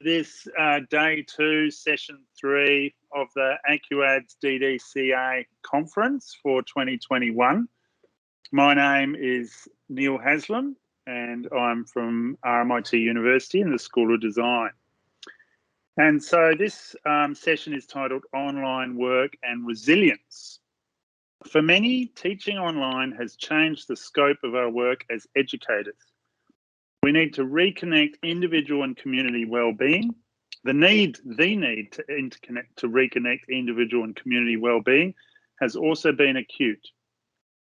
this day 2, session 3 of the ACUADS DDCA Conference for 2021. My name is Neal Haslem and I'm from RMIT University in the School of Design. And so this session is titled Online Work and Resilience. For many, teaching online has changed the scope of our work as educators. We need to reconnect individual and community well-being. The need to interconnect, to reconnect individual and community well-being has also been acute.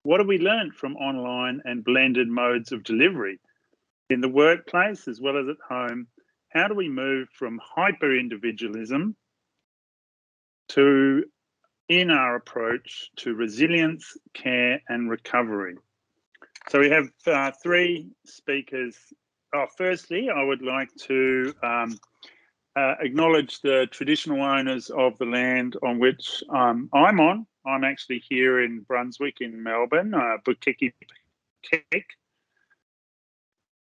What have we learned from online and blended modes of delivery? In the workplace as well as at home, how do we move from hyper-individualism to, in our approach, to resilience, care and recovery? So we have 3 speakers. Firstly, I would like to acknowledge the traditional owners of the land on which I'm on. I'm actually here in Brunswick in Melbourne, Bukiki,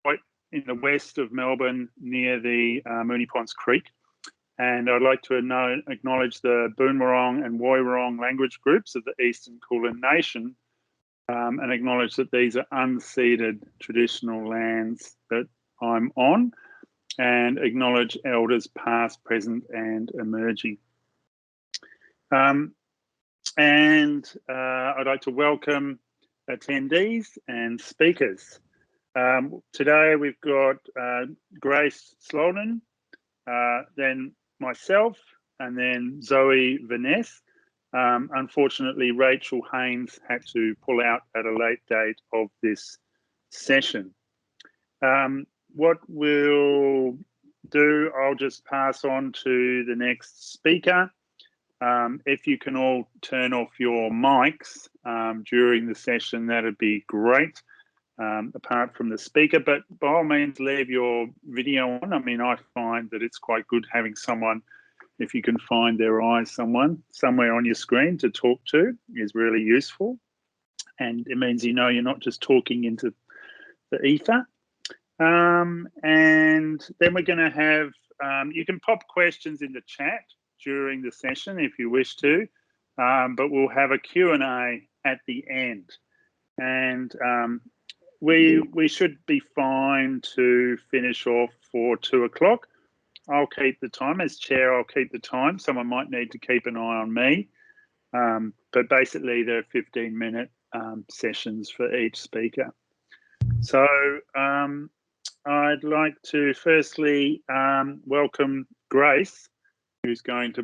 right in the west of Melbourne near the Moonee Ponds Creek. And I'd like to acknowledge the Boonwurrung and Woiwurrung language groups of the Eastern Kulin Nation and acknowledge that these are unceded traditional lands that I'm on, and acknowledge elders past, present and emerging. I'd like to welcome attendees and speakers. Today we've got Grace Slonim, then myself, and then Zoe Veness. Unfortunately, Rachel Haynes had to pull out at a late date of this session. What we'll do, I'll just pass on to the next speaker. If you can all turn off your mics during the session, that'd be great, apart from the speaker, but by all means leave your video on. I mean, I find that it's quite good having someone, if you can find their eyes, somewhere on your screen to talk to is really useful. And it means you know you're not just talking into the ether. And then we're going to have, you can pop questions in the chat during the session if you wish to, but we'll have a Q&A at the end. And we should be fine to finish off for 2 o'clock. I'll keep the time. As chair, I'll keep the time. Someone might need to keep an eye on me. But basically, there are 15-minute sessions for each speaker. So I'd like to firstly welcome Grace, who's going to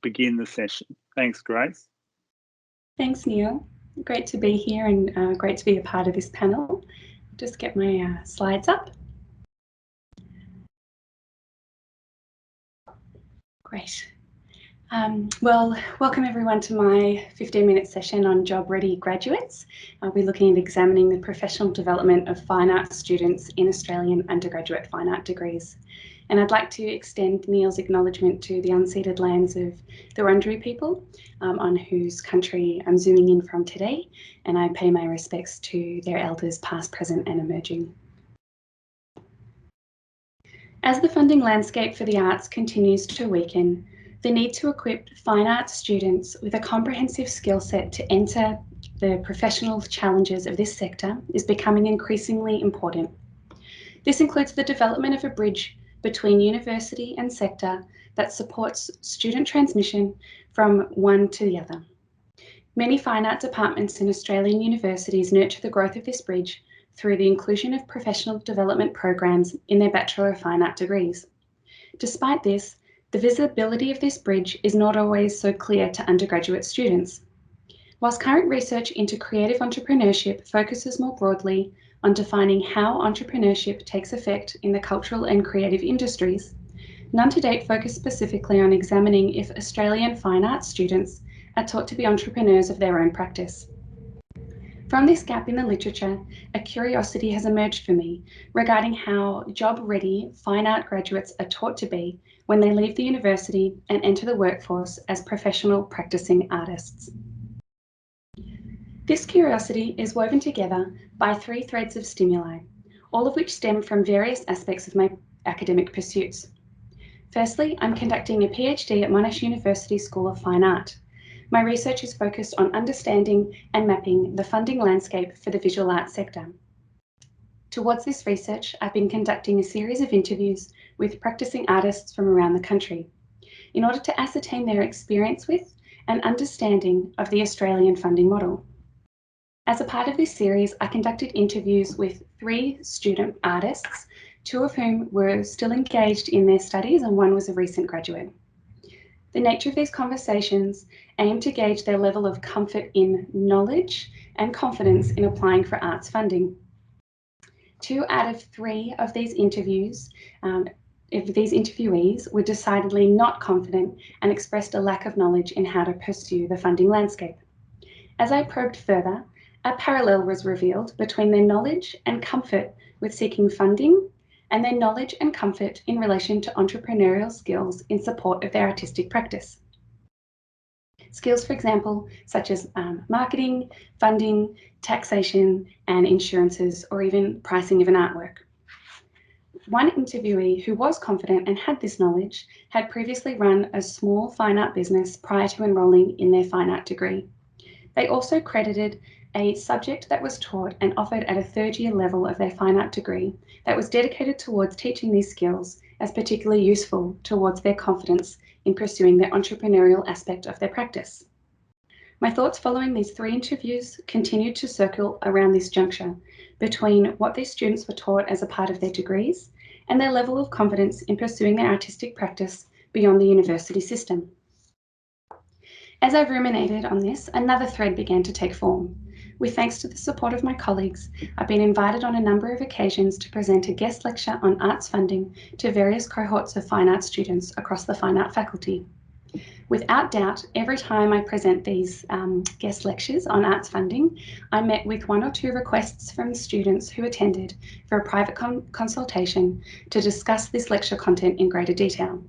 begin the session. Thanks, Grace. Thanks, Neal. Great to be here and great to be a part of this panel. Just get my slides up. Great. Well, welcome everyone to my 15-minute session on job-ready graduates. I'll be looking at examining the professional development of fine arts students in Australian undergraduate fine art degrees. And I'd like to extend Neal's acknowledgement to the unceded lands of the Wurundjeri people, on whose country I'm zooming in from today, and I pay my respects to their elders past, present and emerging. As the funding landscape for the arts continues to weaken, the need to equip fine arts students with a comprehensive skill set to enter the professional challenges of this sector is becoming increasingly important. This includes the development of a bridge between university and sector that supports student transmission from one to the other. Many fine art departments in Australian universities nurture the growth of this bridge through the inclusion of professional development programs in their Bachelor of Fine Art degrees. Despite this, the visibility of this bridge is not always so clear to undergraduate students. Whilst current research into creative entrepreneurship focuses more broadly on defining how entrepreneurship takes effect in the cultural and creative industries, none to date focus specifically on examining if Australian fine arts students are taught to be entrepreneurs of their own practice. From this gap in the literature, a curiosity has emerged for me regarding how job-ready fine art graduates are taught to be when they leave the university and enter the workforce as professional practicing artists. This curiosity is woven together by 3 threads of stimuli, all of which stem from various aspects of my academic pursuits. Firstly, I'm conducting a PhD at Monash University School of Fine Art. My research is focused on understanding and mapping the funding landscape for the visual arts sector. Towards this research, I've been conducting a series of interviews with practicing artists from around the country in order to ascertain their experience with and understanding of the Australian funding model. As a part of this series, I conducted interviews with 3 student artists, 2 of whom were still engaged in their studies and 1 was a recent graduate. The nature of these conversations aim to gauge their level of comfort in knowledge and confidence in applying for arts funding. 2 out of 3 of these interviewees were decidedly not confident and expressed a lack of knowledge in how to pursue the funding landscape. As I probed further, a parallel was revealed between their knowledge and comfort with seeking funding and their knowledge and comfort in relation to entrepreneurial skills in support of their artistic practice. Skills, for example, such as marketing, funding, taxation, and insurances, or even pricing of an artwork. One interviewee who was confident and had this knowledge had previously run a small fine art business prior to enrolling in their fine art degree. They also credited a subject that was taught and offered at a 3rd year level of their fine art degree that was dedicated towards teaching these skills as particularly useful towards their confidence in pursuing their entrepreneurial aspect of their practice. My thoughts following these 3 interviews continued to circle around this juncture between what these students were taught as a part of their degrees and their level of confidence in pursuing their artistic practice beyond the university system. As I ruminated on this, another thread began to take form. With thanks to the support of my colleagues, I've been invited on a number of occasions to present a guest lecture on arts funding to various cohorts of fine art students across the fine art faculty. Without doubt, every time I present these guest lectures on arts funding, I'm met with 1 or 2 requests from students who attended for a private consultation to discuss this lecture content in greater detail.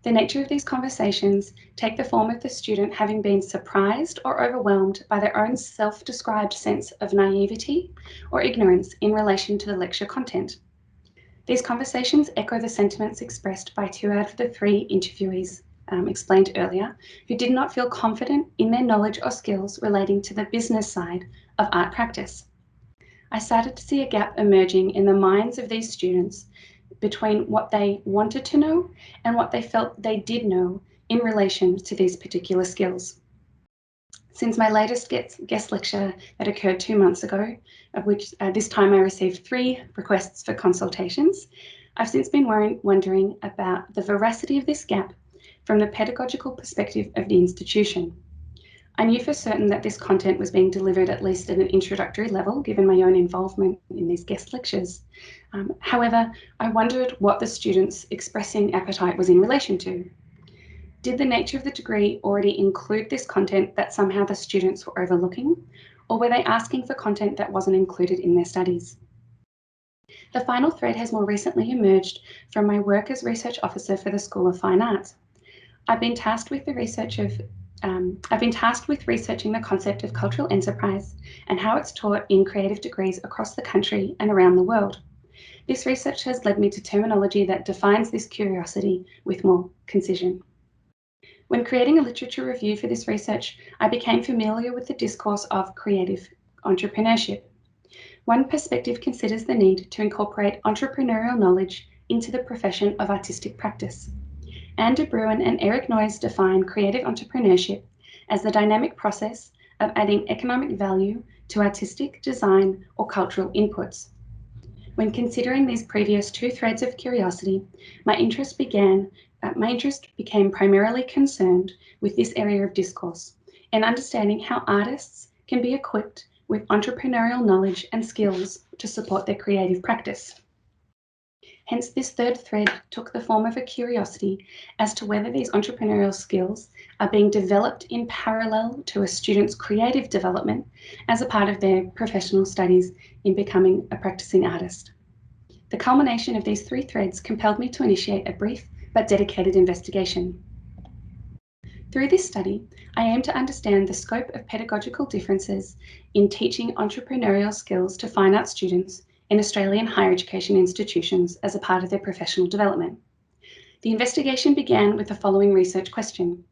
The nature of these conversations take the form of the student having been surprised or overwhelmed by their own self-described sense of naivety or ignorance in relation to the lecture content. These conversations echo the sentiments expressed by 2 out of the 3 interviewees explained earlier, who did not feel confident in their knowledge or skills relating to the business side of art practice. I started to see a gap emerging in the minds of these students between what they wanted to know and what they felt they did know in relation to these particular skills. Since my latest guest lecture that occurred 2 months ago, of which this time I received 3 requests for consultations, I've since been wondering about the veracity of this gap from the pedagogical perspective of the institution. I knew for certain that this content was being delivered at least at an introductory level, given my own involvement in these guest lectures. However, I wondered what the students' expressing appetite was in relation to. Did the nature of the degree already include this content that somehow the students were overlooking, or were they asking for content that wasn't included in their studies? The final thread has more recently emerged from my work as research officer for the School of Fine Arts. I've been tasked with researching the concept of cultural enterprise and how it's taught in creative degrees across the country and around the world. This research has led me to terminology that defines this curiosity with more concision. When creating a literature review for this research, I became familiar with the discourse of creative entrepreneurship. One perspective considers the need to incorporate entrepreneurial knowledge into the profession of artistic practice. Anne de Bruin and Eric Noyes define creative entrepreneurship as the dynamic process of adding economic value to artistic, design, or cultural inputs. When considering these previous 2 threads of curiosity, my interest became primarily concerned with this area of discourse and understanding how artists can be equipped with entrepreneurial knowledge and skills to support their creative practice. Hence, this 3rd thread took the form of a curiosity as to whether these entrepreneurial skills are being developed in parallel to a student's creative development as a part of their professional studies in becoming a practicing artist. The culmination of these 3 threads compelled me to initiate a brief but dedicated investigation. Through this study, I aim to understand the scope of pedagogical differences in teaching entrepreneurial skills to fine arts students in Australian higher education institutions as a part of their professional development. The investigation began with the following research question: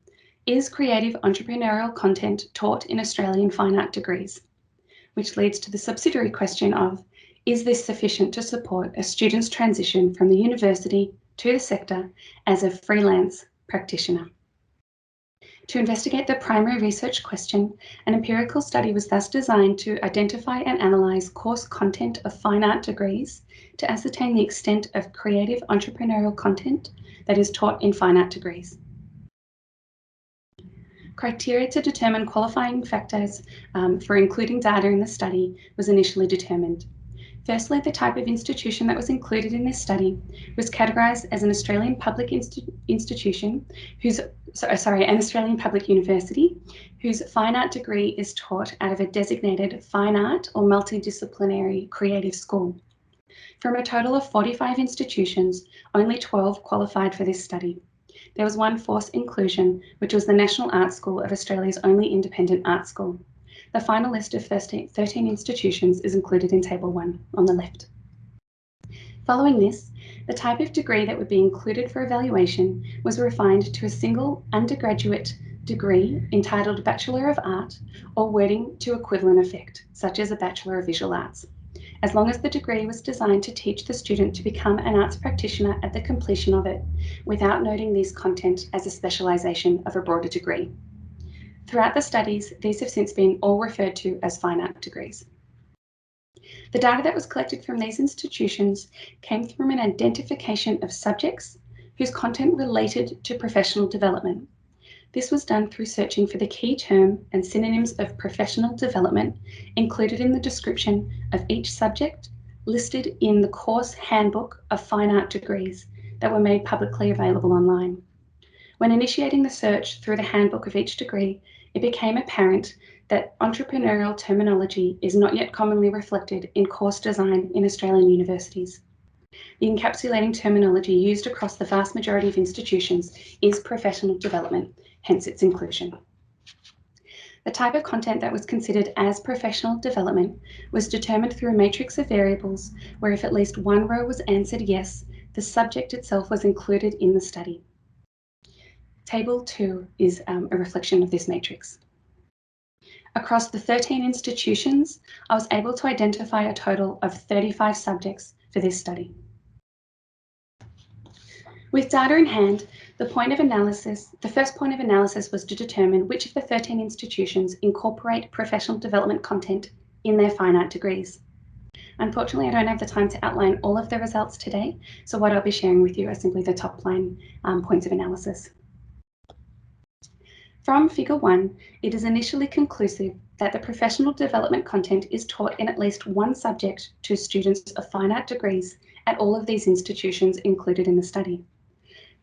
is creative entrepreneurial content taught in Australian fine art degrees? Which leads to the subsidiary question of, is this sufficient to support a student's transition from the university to the sector as a freelance practitioner? To investigate the primary research question, an empirical study was thus designed to identify and analyse course content of fine art degrees to ascertain the extent of creative entrepreneurial content that is taught in fine art degrees. Criteria to determine qualifying factors for including data in the study was initially determined. Firstly, the type of institution that was included in this study was categorised as an Australian public institution an Australian public university whose fine art degree is taught out of a designated fine art or multidisciplinary creative school. From a total of 45 institutions, only 12 qualified for this study. There was one forced inclusion, which was the National Art School of Australia's only independent art school. The final list of 13 institutions is included in Table 1 on the left. Following this, the type of degree that would be included for evaluation was refined to a single undergraduate degree entitled Bachelor of Art or wording to equivalent effect, such as a Bachelor of Visual Arts, as long as the degree was designed to teach the student to become an arts practitioner at the completion of it, without noting these content as a specialisation of a broader degree. Throughout the studies, these have since been all referred to as fine art degrees. The data that was collected from these institutions came from an identification of subjects whose content related to professional development. This was done through searching for the key term and synonyms of professional development included in the description of each subject listed in the course handbook of fine art degrees that were made publicly available online. When initiating the search through the handbook of each degree, it became apparent that entrepreneurial terminology is not yet commonly reflected in course design in Australian universities. The encapsulating terminology used across the vast majority of institutions is professional development, hence its inclusion. The type of content that was considered as professional development was determined through a matrix of variables where if at least one row was answered yes, the subject itself was included in the study. Table 2 is a reflection of this matrix. Across the 13 institutions, I was able to identify a total of 35 subjects for this study. With data in hand, the first point of analysis was to determine which of the 13 institutions incorporate professional development content in their fine art degrees. Unfortunately, I don't have the time to outline all of the results today, so what I'll be sharing with you are simply the top line points of analysis. From Figure 1, it is initially conclusive that the professional development content is taught in at least one subject to students of fine art degrees at all of these institutions included in the study.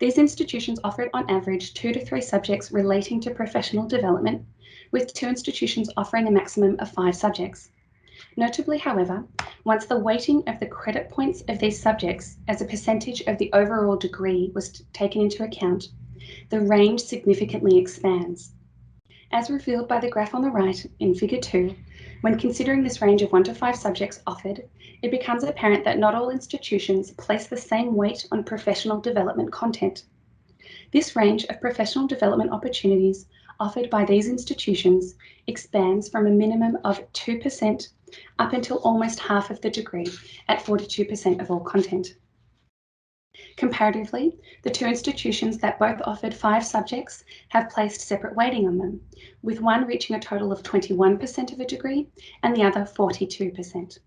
These institutions offered on average 2 to 3 subjects relating to professional development, with 2 institutions offering a maximum of 5 subjects. Notably, however, once the weighting of the credit points of these subjects as a percentage of the overall degree was taken into account, the range significantly expands. As revealed by the graph on the right in Figure 2, when considering this range of 1 to 5 subjects offered, it becomes apparent that not all institutions place the same weight on professional development content. This range of professional development opportunities offered by these institutions expands from a minimum of 2% up until almost half of the degree at 42% of all content. Comparatively, the 2 institutions that both offered 5 subjects have placed separate weighting on them, with one reaching a total of 21% of a degree and the other 42%.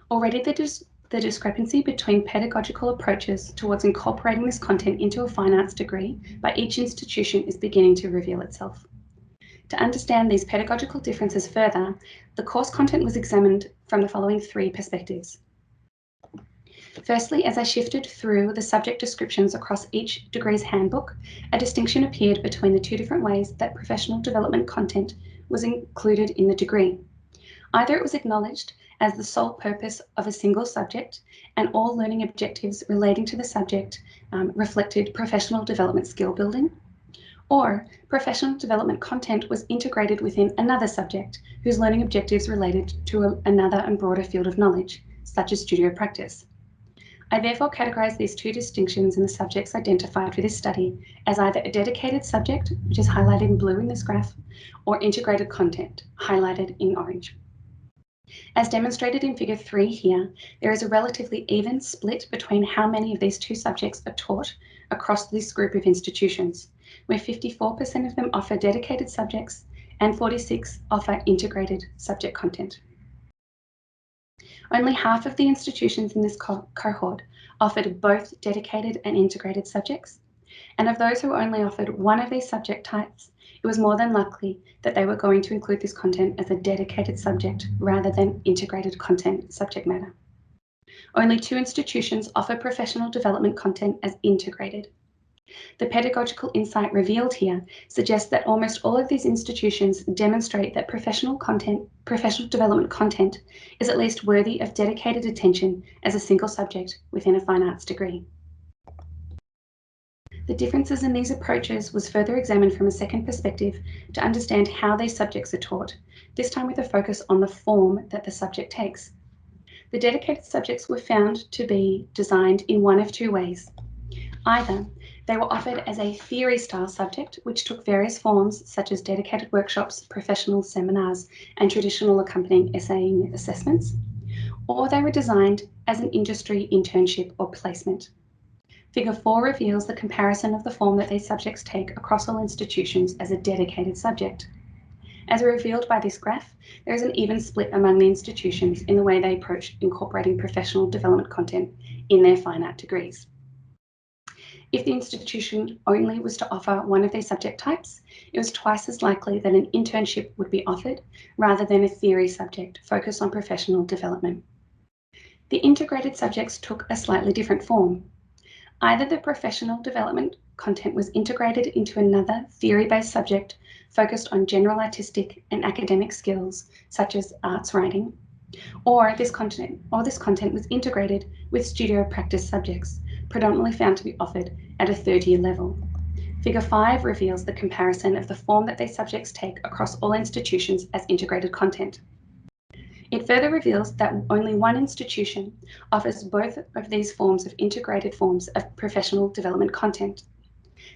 Already the discrepancy between pedagogical approaches towards incorporating this content into a fine arts degree by each institution is beginning to reveal itself. To understand these pedagogical differences further, the course content was examined from the following 3 perspectives. Firstly, as I shifted through the subject descriptions across each degree's handbook, a distinction appeared between the 2 different ways that professional development content was included in the degree. Either it was acknowledged as the sole purpose of a single subject and all learning objectives relating to the subject reflected professional development skill building, or professional development content was integrated within another subject whose learning objectives related to another and broader field of knowledge, such as studio practice. I therefore categorise these two distinctions in the subjects identified for this study as either a dedicated subject, which is highlighted in blue in this graph, or integrated content, highlighted in orange. As demonstrated in figure 3 here, there is a relatively even split between how many of these two subjects are taught across this group of institutions, where 54% of them offer dedicated subjects and 46% offer integrated subject content. Only half of the institutions in this cohort offered both dedicated and integrated subjects, and of those who only offered one of these subject types, it was more than likely that they were going to include this content as a dedicated subject rather than integrated content subject matter. Only 2 institutions offer professional development content as integrated. The pedagogical insight revealed here suggests that almost all of these institutions demonstrate that professional development content is at least worthy of dedicated attention as a single subject within a fine arts degree. The differences in these approaches was further examined from a second perspective to understand how these subjects are taught, this time with a focus on the form that the subject takes. The dedicated subjects were found to be designed in one of 2 ways. Either they were offered as a theory-style subject, which took various forms such as dedicated workshops, professional seminars, and traditional accompanying essaying assessments, or they were designed as an industry internship or placement. Figure 4 reveals the comparison of the form that these subjects take across all institutions as a dedicated subject. As revealed by this graph, there is an even split among the institutions in the way they approach incorporating professional development content in their fine art degrees. If the institution only was to offer one of these subject types, it was twice as likely that an internship would be offered rather than a theory subject focused on professional development. The integrated subjects took a slightly different form. Either the professional development content was integrated into another theory-based subject focused on general artistic and academic skills, such as arts writing, or this content was integrated with studio practice subjects, predominantly found to be offered at a 3rd-year level. Figure 5 reveals the comparison of the form that these subjects take across all institutions as integrated content. It further reveals that only one institution offers both of these forms of integrated forms of professional development content.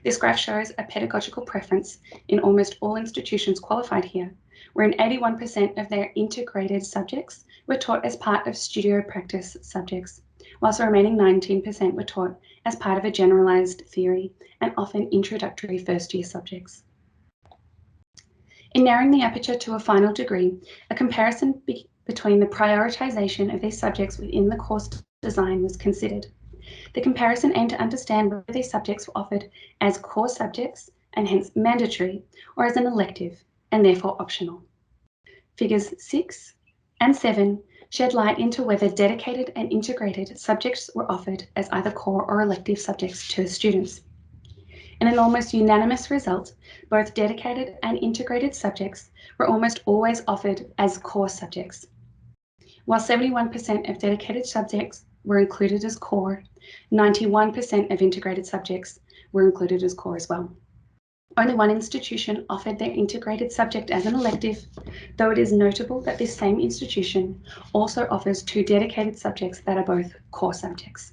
This graph shows a pedagogical preference in almost all institutions qualified here, wherein 81% of their integrated subjects were taught as part of studio practice subjects, whilst the remaining 19% were taught as part of a generalised theory and often introductory 1st-year subjects. In narrowing the aperture to a final degree, a comparison between the prioritisation of these subjects within the course design was considered. The comparison aimed to understand whether these subjects were offered as core subjects and hence mandatory, or as an elective and therefore optional. Figures 6 and 7 shed light into whether dedicated and integrated subjects were offered as either core or elective subjects to the students. In an almost unanimous result, both dedicated and integrated subjects were almost always offered as core subjects. While 71% of dedicated subjects were included as core, 91% of integrated subjects were included as core as well. Only one institution offered their integrated subject as an elective, though it is notable that this same institution also offers 2 dedicated subjects that are both core subjects.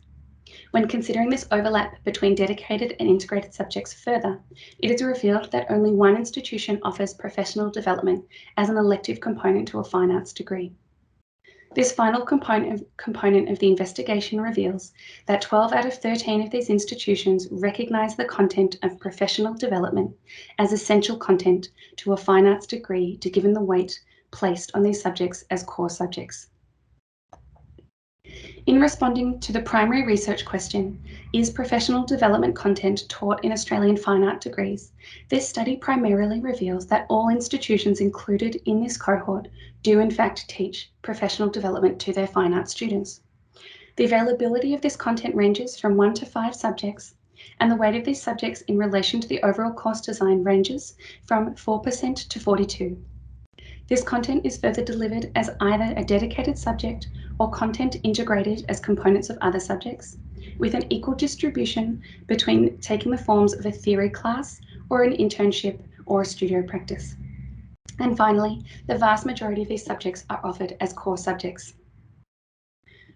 When considering this overlap between dedicated and integrated subjects further, it is revealed that only one institution offers professional development as an elective component to a fine arts degree. This final component of the investigation reveals that 12 out of 13 of these institutions recognise the content of professional development as essential content to a fine arts degree, given the weight placed on these subjects as core subjects. In responding to the primary research question, is professional development content taught in Australian fine art degrees? This study primarily reveals that all institutions included in this cohort do in fact teach professional development to their fine art students. The availability of this content ranges from 1 to 5 subjects, and the weight of these subjects in relation to the overall course design ranges from 4% to 42%. This content is further delivered as either a dedicated subject or content integrated as components of other subjects, with an equal distribution between taking the forms of a theory class or an internship or a studio practice. And finally, the vast majority of these subjects are offered as core subjects.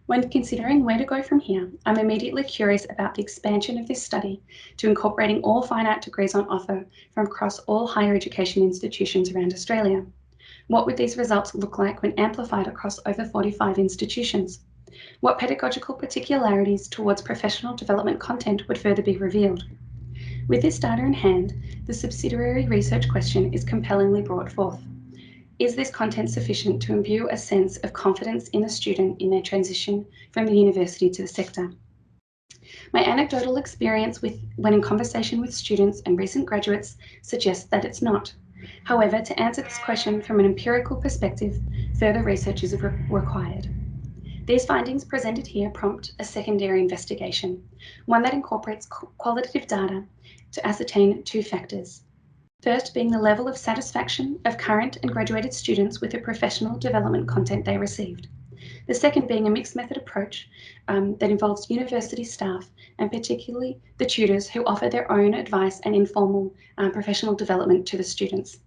When considering where to go from here, I'm immediately curious about the expansion of this study to incorporating all fine art degrees on offer from across all higher education institutions around Australia. What would these results look like when amplified across over 45 institutions? What pedagogical particularities towards professional development content would further be revealed? With this data in hand, the subsidiary research question is compellingly brought forth. Is this content sufficient to imbue a sense of confidence in the student in their transition from the university to the sector? My anecdotal experience when in conversation with students and recent graduates suggests that it's not. However, to answer this question from an empirical perspective, further research is required. These findings presented here prompt a secondary investigation, one that incorporates qualitative data to ascertain two factors. First being the level of satisfaction of current and graduated students with the professional development content they received. The second being a mixed method approach that involves university staff and particularly the tutors who offer their own advice and informal professional development to the students.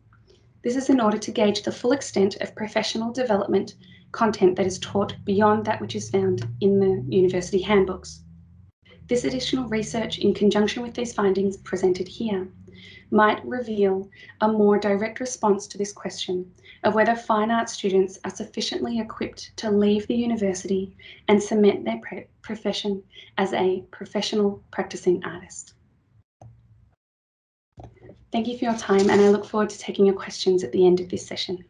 This is in order to gauge the full extent of professional development content that is taught beyond that which is found in the university handbooks. This additional research, in conjunction with these findings presented here, might reveal a more direct response to this question of whether fine arts students are sufficiently equipped to leave the university and cement their profession as a professional practicing artist. Thank you for your time, and I look forward to taking your questions at the end of this session.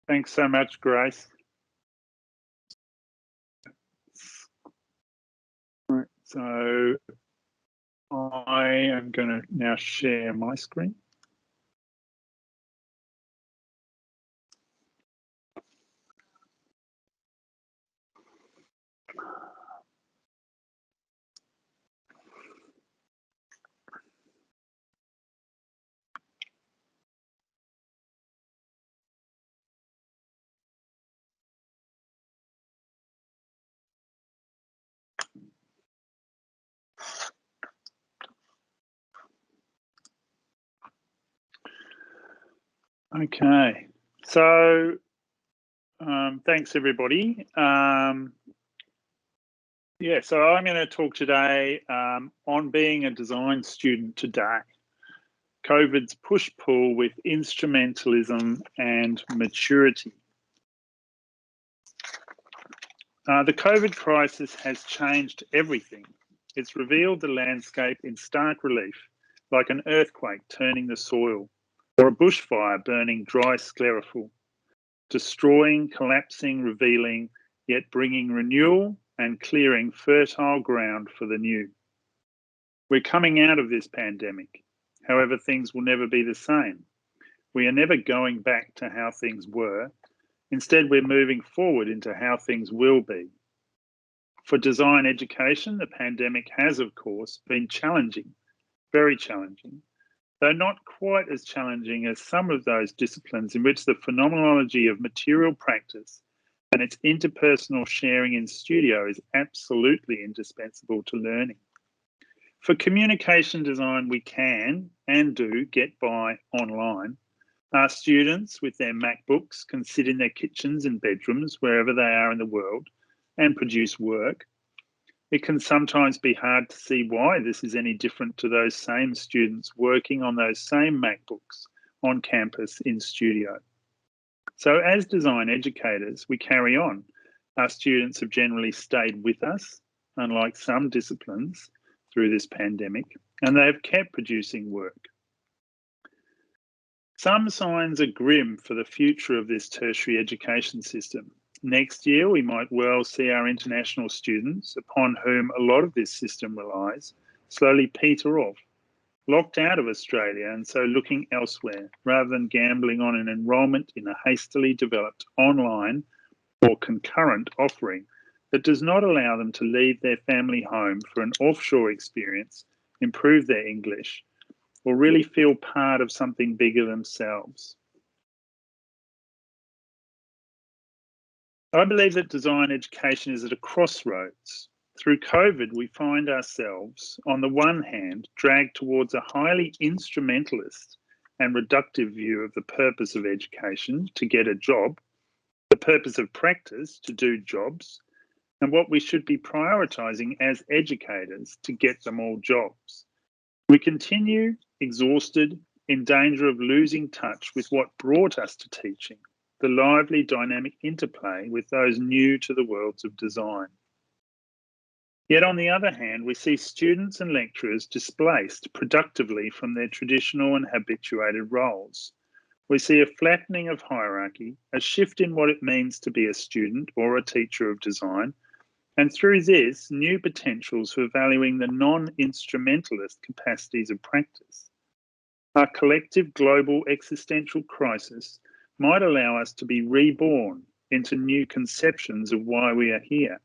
Thanks so much, Grace. Right, so I am going to now share my screen. Okay, so thanks everybody. Yeah, so I'm going to talk today on being a design student today. COVID's push-pull with instrumentalism and maturity. The COVID crisis has changed everything. It's revealed the landscape in stark relief, like an earthquake turning the soil, or a bushfire burning dry sclerophyll, destroying, collapsing, revealing, yet bringing renewal and clearing fertile ground for the new. We're coming out of this pandemic. However, things will never be the same. We are never going back to how things were. Instead, we're moving forward into how things will be. For design education, the pandemic has, of course, been challenging, very challenging, though not quite as challenging as some of those disciplines in which the phenomenology of material practice and its interpersonal sharing in studio is absolutely indispensable to learning. For communication design, we can and do get by online. Our students with their MacBooks can sit in their kitchens and bedrooms wherever they are in the world and produce work. It can sometimes be hard to see why this is any different to those same students working on those same MacBooks on campus in studio. So as design educators, we carry on. Our students have generally stayed with us, unlike some disciplines, through this pandemic, and they have kept producing work. Some signs are grim for the future of this tertiary education system. Next year, we might well see our international students, upon whom a lot of this system relies, slowly peter off, locked out of Australia and so looking elsewhere, rather than gambling on an enrolment in a hastily developed online or concurrent offering that does not allow them to leave their family home for an offshore experience, improve their English, or really feel part of something bigger themselves. I believe that design education is at a crossroads. Through COVID, we find ourselves, on the one hand, dragged towards a highly instrumentalist and reductive view of the purpose of education to get a job, the purpose of practice to do jobs, and what we should be prioritising as educators to get them all jobs. We continue exhausted, in danger of losing touch with what brought us to teaching, the lively dynamic interplay with those new to the worlds of design. Yet on the other hand, we see students and lecturers displaced productively from their traditional and habituated roles. We see a flattening of hierarchy, a shift in what it means to be a student or a teacher of design, and through this, new potentials for valuing the non-instrumentalist capacities of practice. Our collective global existential crisis might allow us to be reborn into new conceptions of why we are here.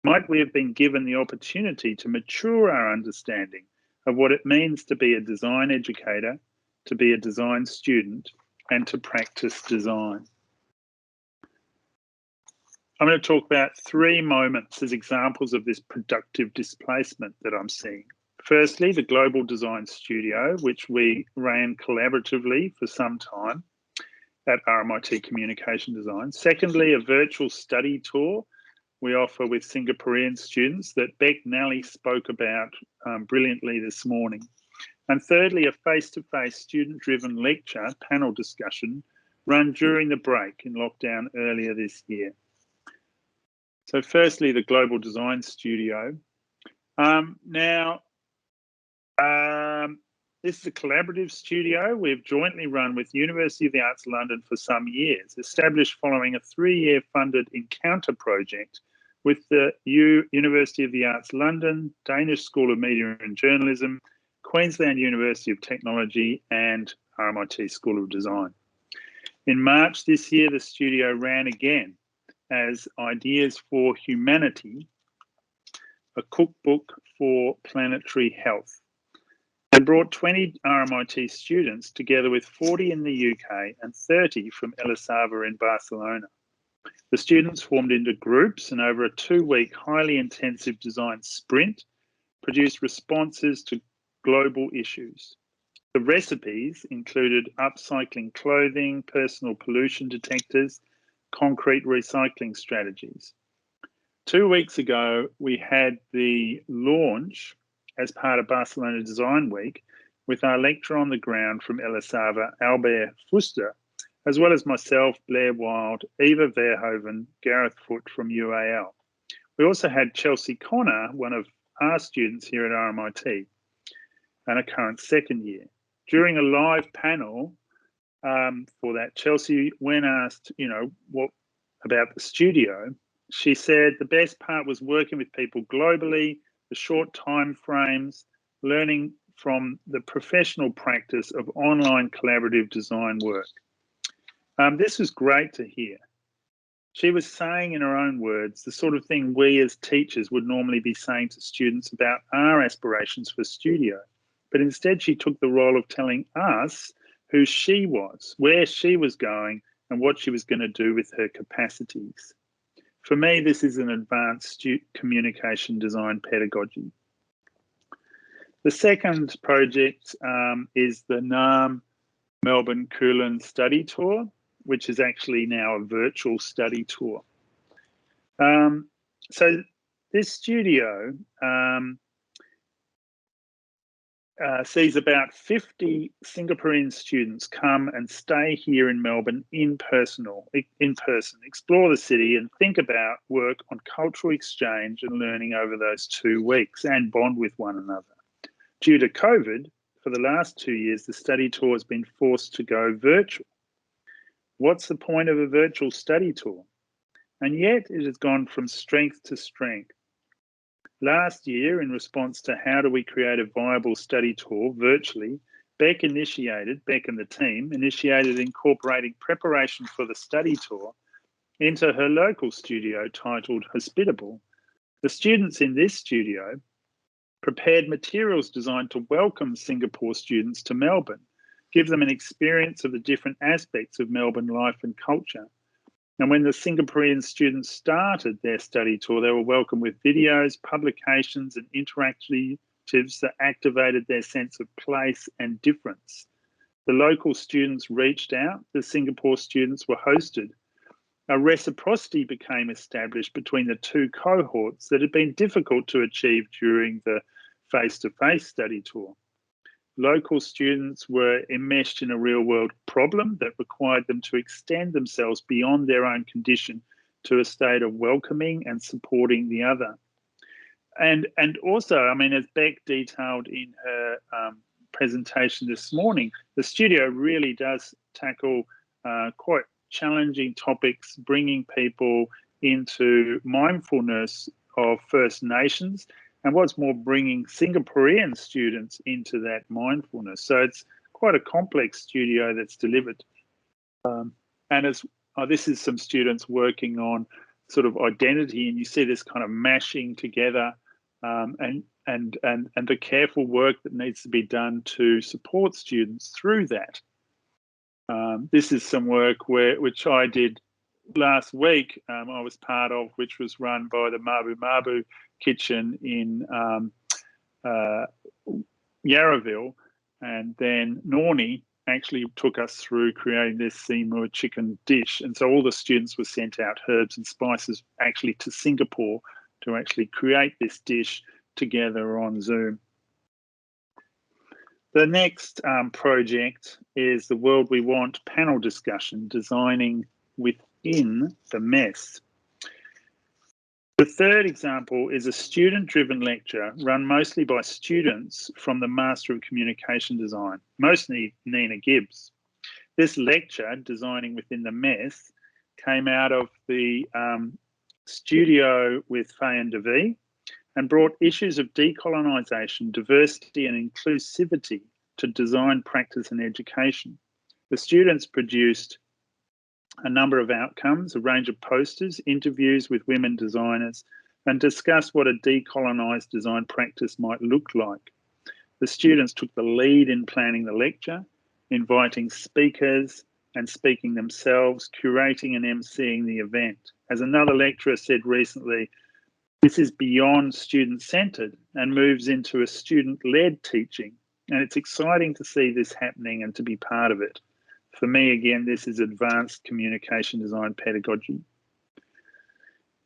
Might we have been given the opportunity to mature our understanding of what it means to be a design educator, to be a design student, and to practice design? I'm going to talk about 3 moments as examples of this productive displacement that I'm seeing. Firstly, the Global Design Studio, which we ran collaboratively for some time at RMIT Communication Design. Secondly, a virtual study tour we offer with Singaporean students that Beck Nally spoke about brilliantly this morning. And thirdly, a face-to-face student-driven lecture panel discussion run during the break in lockdown earlier this year. So firstly, the Global Design Studio. This is a collaborative studio we've jointly run with University of the Arts London for some years, established following a 3-year funded encounter project with the University of the Arts London, Danish School of Media and Journalism, Queensland University of Technology, and RMIT School of Design. In March this year, the studio ran again as Ideas for Humanity, a cookbook for planetary health, and brought 20 RMIT students together with 40 in the UK and 30 from Elisava in Barcelona. The students formed into groups and over a 2-week highly intensive design sprint produced responses to global issues. The recipes included upcycling clothing, personal pollution detectors, concrete recycling strategies. 2 weeks ago, we had the launch as part of Barcelona Design Week with our lecturer on the ground from Elisava, Albert Fuster, as well as myself, Blair Wild, Eva Verhoeven, Gareth Foote from UAL. We also had Chelsea Connor, one of our students here at RMIT, and a current second year. During a live panel for that, Chelsea, when asked, what about the studio, she said the best part was working with people globally, the short time frames, learning from the professional practice of online collaborative design work. This was great to hear. She was saying in her own words the sort of thing we as teachers would normally be saying to students about our aspirations for studio. But instead she took the role of telling us who she was, where she was going, and what she was going to do with her capacities. For me, this is an advanced communication design pedagogy. The second project is the NAM Melbourne Kulin Study Tour, which is actually now a virtual study tour. So this studio sees about 50 Singaporean students come and stay here in Melbourne in person, explore the city and think about work on cultural exchange and learning over those 2 weeks and bond with one another. Due to COVID, for the last 2 years, the study tour has been forced to go virtual. What's the point of a virtual study tour? And yet it has gone from strength to strength. Last year, in response to how do we create a viable study tour virtually, Beck and the team initiated incorporating preparation for the study tour into her local studio titled Hospitable. The students in this studio prepared materials designed to welcome Singapore students to Melbourne, give them an experience of the different aspects of Melbourne life and culture. And when the Singaporean students started their study tour, they were welcomed with videos, publications, and interactives that activated their sense of place and difference. The local students reached out, the Singapore students were hosted. A reciprocity became established between the two cohorts that had been difficult to achieve during the face-to-face study tour. Local students were enmeshed in a real-world problem that required them to extend themselves beyond their own condition to a state of welcoming and supporting the other. And also, I mean, as Beck detailed in her presentation this morning, the studio really does tackle quite challenging topics, bringing people into mindfulness of First Nations, and what's more, bringing Singaporean students into that mindfulness. So it's quite a complex studio that's delivered. And this is some students working on sort of identity, and you see this kind of mashing together and the careful work that needs to be done to support students through that. This is some work which I did last week. I was part of, which was run by the Mabu Mabu kitchen in Yarraville, and then Nornie actually took us through creating this Seymour chicken dish. And so all the students were sent out herbs and spices actually to Singapore to actually create this dish together on Zoom. The next project is the World We Want panel discussion, designing within the mess. The third example is a student-driven lecture run mostly by students from the Master of Communication Design, mostly Nina Gibbs. This lecture, Designing Within the Mess, came out of the studio with Faye and Devi and brought issues of decolonisation, diversity and inclusivity to design, practice and education. The students produced a number of outcomes, a range of posters, interviews with women designers, and discussed what a decolonised design practice might look like. The students took the lead in planning the lecture, inviting speakers and speaking themselves, curating and emceeing the event. As another lecturer said recently, this is beyond student-centred and moves into a student-led teaching. And it's exciting to see this happening and to be part of it. For me, again, this is advanced communication design pedagogy.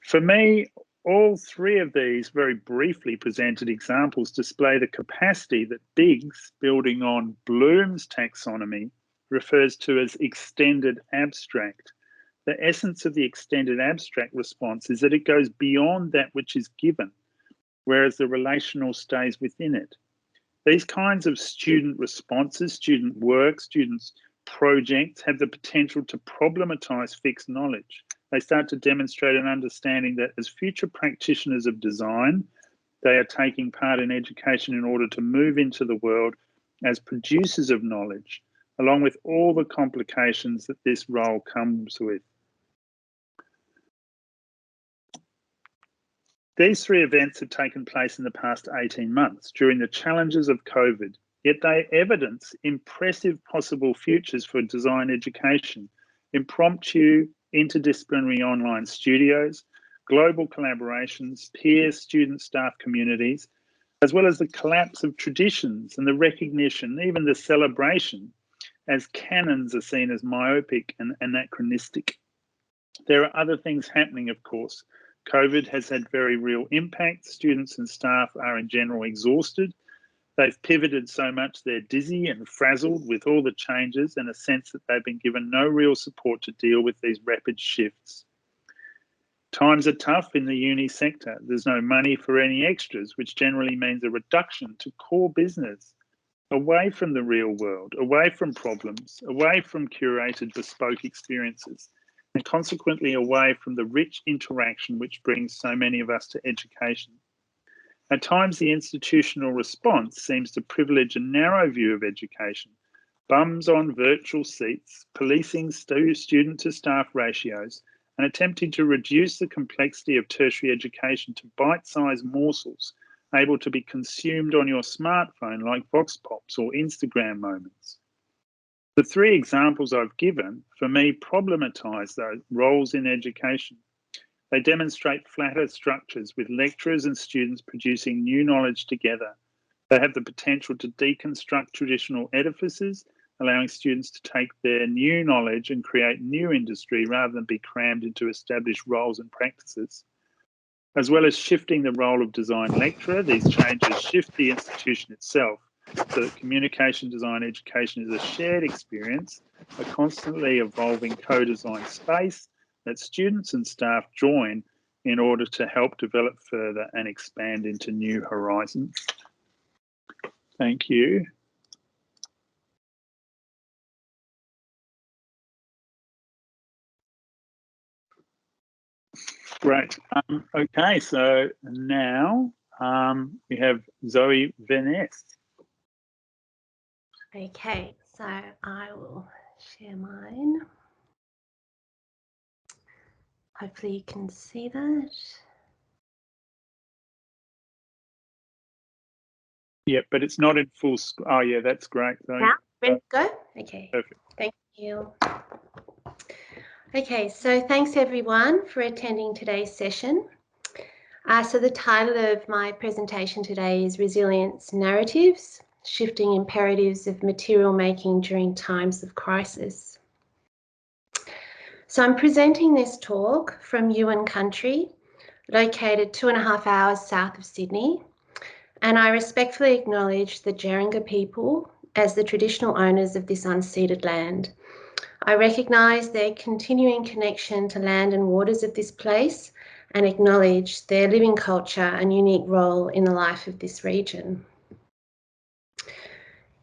For me, all three of these very briefly presented examples display the capacity that Biggs, building on Bloom's taxonomy, refers to as extended abstract. The essence of the extended abstract response is that it goes beyond that which is given, whereas the relational stays within it. These kinds of student responses, student work, students' projects have the potential to problematize fixed knowledge. They start to demonstrate an understanding that as future practitioners of design, they are taking part in education in order to move into the world as producers of knowledge, along with all the complications that this role comes with. These three events have taken place in the past 18 months during the challenges of COVID, yet they evidence impressive possible futures for design education, impromptu, interdisciplinary online studios, global collaborations, peer, student, staff communities, as well as the collapse of traditions and the recognition, even the celebration, as canons are seen as myopic and anachronistic. There are other things happening, of course. COVID has had very real impact. Students and staff are in general exhausted. They've pivoted so much they're dizzy and frazzled with all the changes and a sense that they've been given no real support to deal with these rapid shifts. Times are tough in the uni sector. There's no money for any extras, which generally means a reduction to core business, away from the real world, away from problems, away from curated bespoke experiences, and consequently away from the rich interaction which brings so many of us to education. At times, the institutional response seems to privilege a narrow view of education, bums on virtual seats, policing student to staff ratios, and attempting to reduce the complexity of tertiary education to bite-sized morsels able to be consumed on your smartphone like Vox Pops or Instagram moments. The three examples I've given, for me, problematise those roles in education. They demonstrate flatter structures with lecturers and students producing new knowledge together. They have the potential to deconstruct traditional edifices allowing students to take their new knowledge and create new industry rather than be crammed into established roles and practices. As well as shifting the role of design lecturer, these changes shift the institution itself so that communication design education is a shared experience, a constantly evolving co-design space that students and staff join in order to help develop further and expand into new horizons. Thank you. Great. Okay, so now we have Zoe Veness. Okay, so I will share mine. Hopefully you can see that. Yeah, but it's not in full screen. Oh, yeah, that's great. Zoe. Now, ready to go? Okay. Perfect. Thank you. Okay, so thanks everyone for attending today's session. So the title of my presentation today is Resilience Narratives, Shifting Imperatives of Material Making During Times of Crisis. So I'm presenting this talk from Yuin Country, located 2.5 hours south of Sydney, and I respectfully acknowledge the Djerringa people as the traditional owners of this unceded land. I recognise their continuing connection to land and waters of this place and acknowledge their living culture and unique role in the life of this region.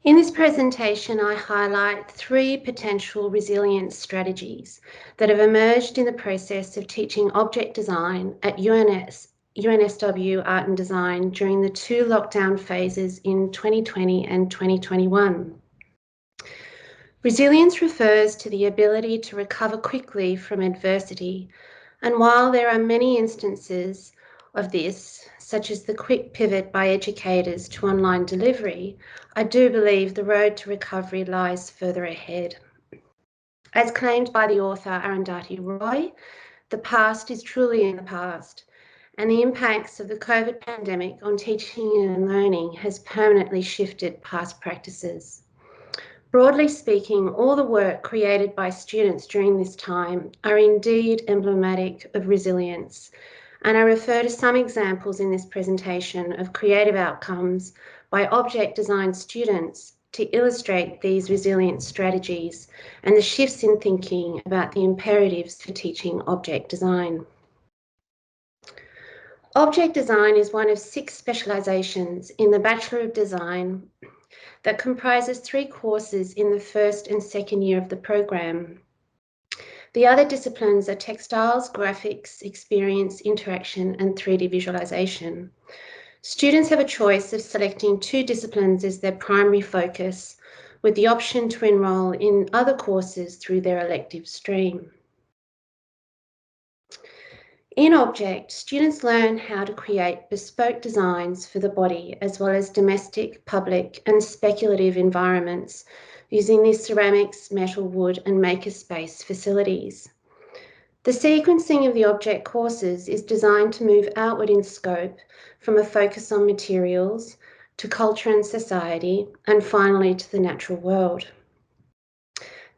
In this presentation, I highlight 3 potential resilience strategies that have emerged in the process of teaching object design at UNSW Art and Design during the 2 lockdown phases in 2020 and 2021. Resilience refers to the ability to recover quickly from adversity, and while there are many instances of this, such as the quick pivot by educators to online delivery, I do believe the road to recovery lies further ahead. As claimed by the author Arundhati Roy, the past is truly in the past, and the impacts of the COVID pandemic on teaching and learning has permanently shifted past practices. Broadly speaking, all the work created by students during this time are indeed emblematic of resilience, and I refer to some examples in this presentation of creative outcomes by object design students to illustrate these resilience strategies and the shifts in thinking about the imperatives for teaching object design. Object design is one of 6 specialisations in the Bachelor of Design that comprises 3 courses in the first and second year of the program. The other disciplines are textiles, graphics, experience, interaction, and 3D visualization. Students have a choice of selecting 2 disciplines as their primary focus, with the option to enrol in other courses through their elective stream. In Object, students learn how to create bespoke designs for the body, as well as domestic, public, and speculative environments using the ceramics, metal, wood, and makerspace facilities. The sequencing of the Object courses is designed to move outward in scope from a focus on materials to culture and society, and finally to the natural world.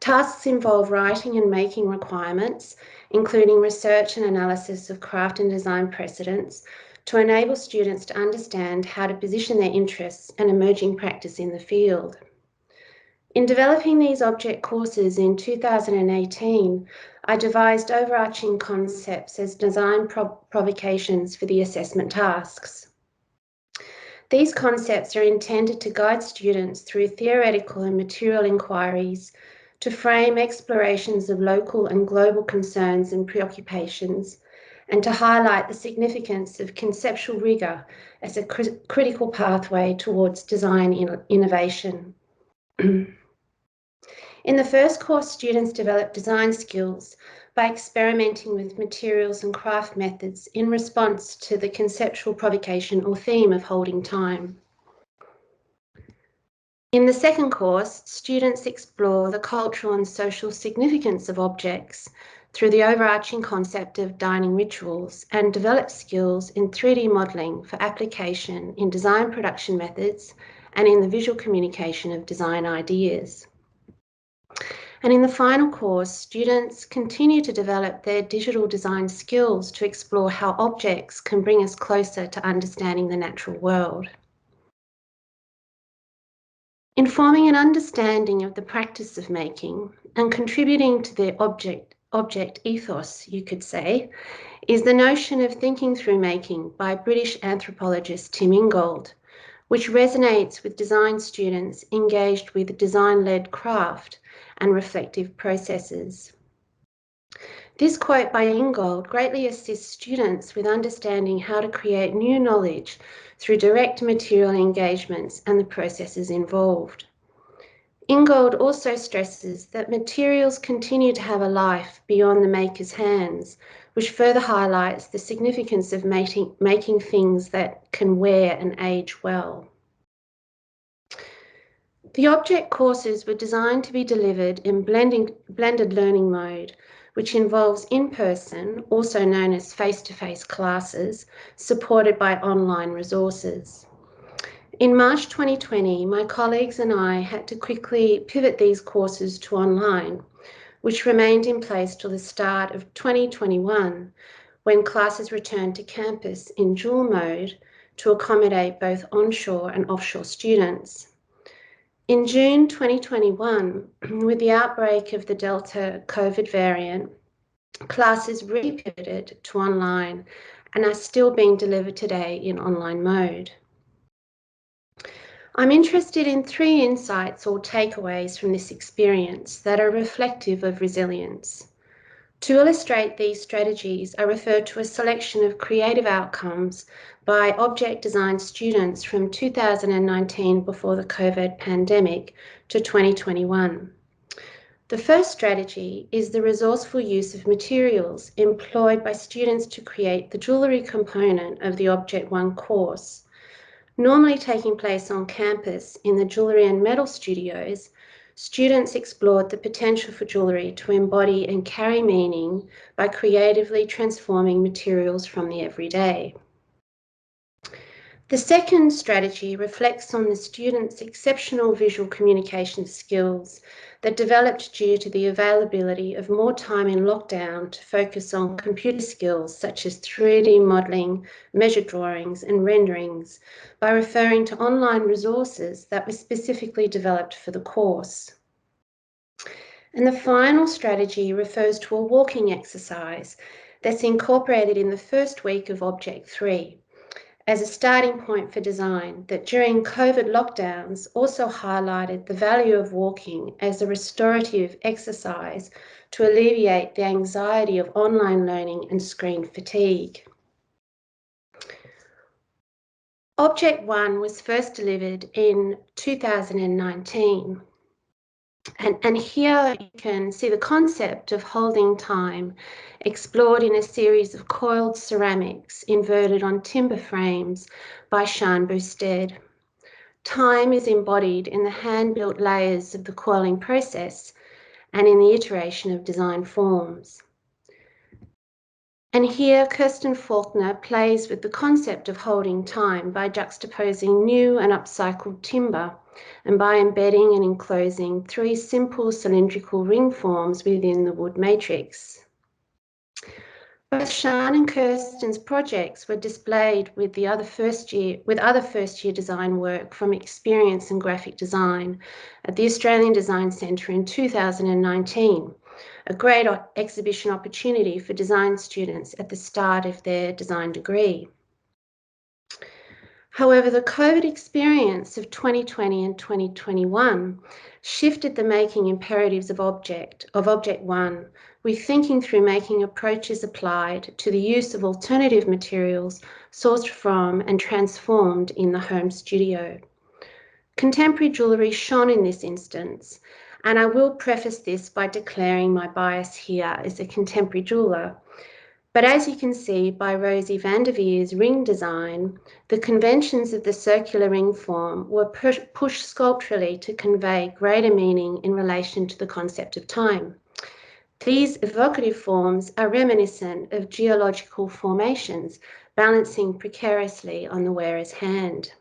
Tasks involve writing and making requirements, including research and analysis of craft and design precedents, to enable students to understand how to position their interests and emerging practice in the field. In developing these object courses in 2018, I devised overarching concepts as design provocations for the assessment tasks. These concepts are intended to guide students through theoretical and material inquiries, to frame explorations of local and global concerns and preoccupations, and to highlight the significance of conceptual rigour as a critical pathway towards design innovation. In the first course, students develop design skills by experimenting with materials and craft methods in response to the conceptual provocation or theme of holding time. In the second course, students explore the cultural and social significance of objects through the overarching concept of dining rituals and develop skills in 3D modelling for application in design production methods and in the visual communication of design ideas. And in the final course, students continue to develop their digital design skills to explore how objects can bring us closer to understanding the natural world. Informing an understanding of the practice of making and contributing to the object ethos, you could say, is the notion of thinking through making by British anthropologist Tim Ingold, which resonates with design students engaged with design-led craft and reflective processes. This quote by Ingold greatly assists students with understanding how to create new knowledge through direct material engagements and the processes involved. Ingold also stresses that materials continue to have a life beyond the maker's hands, which further highlights the significance of making things that can wear and age well. The object courses were designed to be delivered in blended learning mode, which involves in-person, also known as face-to-face classes, supported by online resources. In March 2020, my colleagues and I had to quickly pivot these courses to online, which remained in place till the start of 2021, when classes returned to campus in dual mode to accommodate both onshore and offshore students. In June 2021, with the outbreak of the Delta COVID variant, classes re-pivoted to online and are still being delivered today in online mode. I'm interested in 3 insights or takeaways from this experience that are reflective of resilience. To illustrate these strategies, I refer to a selection of creative outcomes by object design students from 2019, before the COVID pandemic, to 2021. The first strategy is the resourceful use of materials employed by students to create the jewellery component of the Object 1 course. Normally taking place on campus in the jewellery and metal studios, students explored the potential for jewellery to embody and carry meaning by creatively transforming materials from the everyday. The second strategy reflects on the students' exceptional visual communication skills that developed due to the availability of more time in lockdown to focus on computer skills such as 3D modelling, measure drawings and renderings, by referring to online resources that were specifically developed for the course. And the final strategy refers to a walking exercise that's incorporated in the first week of Object 3 as a starting point for design that during COVID lockdowns also highlighted the value of walking as a restorative exercise to alleviate the anxiety of online learning and screen fatigue. Object 1 was first delivered in 2019. And here you can see the concept of holding time explored in a series of coiled ceramics inverted on timber frames by Sian Bousted. Time is embodied in the hand-built layers of the coiling process and in the iteration of design forms. And here Kirsten Faulkner plays with the concept of holding time by juxtaposing new and upcycled timber and by embedding and enclosing 3 simple cylindrical ring forms within the wood matrix. Both Sian and Kirsten's projects were displayed with other first-year design work from Experience and Graphic Design at the Australian Design Centre in 2019, a great exhibition opportunity for design students at the start of their design degree. However, the COVID experience of 2020 and 2021 shifted the making imperatives of Object 1, with thinking through making approaches applied to the use of alternative materials sourced from and transformed in the home studio. Contemporary jewellery shone in this instance, and I will preface this by declaring my bias here as a contemporary jeweller. But as you can see by Rosie van der Veer's ring design, the conventions of the circular ring form were pushed sculpturally to convey greater meaning in relation to the concept of time. These evocative forms are reminiscent of geological formations, balancing precariously on the wearer's hand.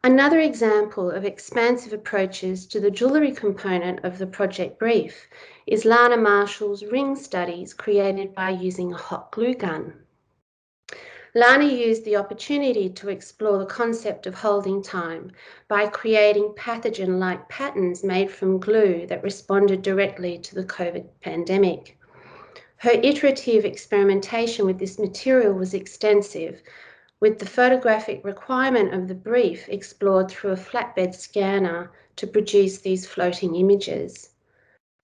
Another example of expansive approaches to the jewellery component of the project brief is Lana Marshall's ring studies created by using a hot glue gun. Lana used the opportunity to explore the concept of holding time by creating pathogen-like patterns made from glue that responded directly to the COVID pandemic. Her iterative experimentation with this material was extensive, with the photographic requirement of the brief explored through a flatbed scanner to produce these floating images.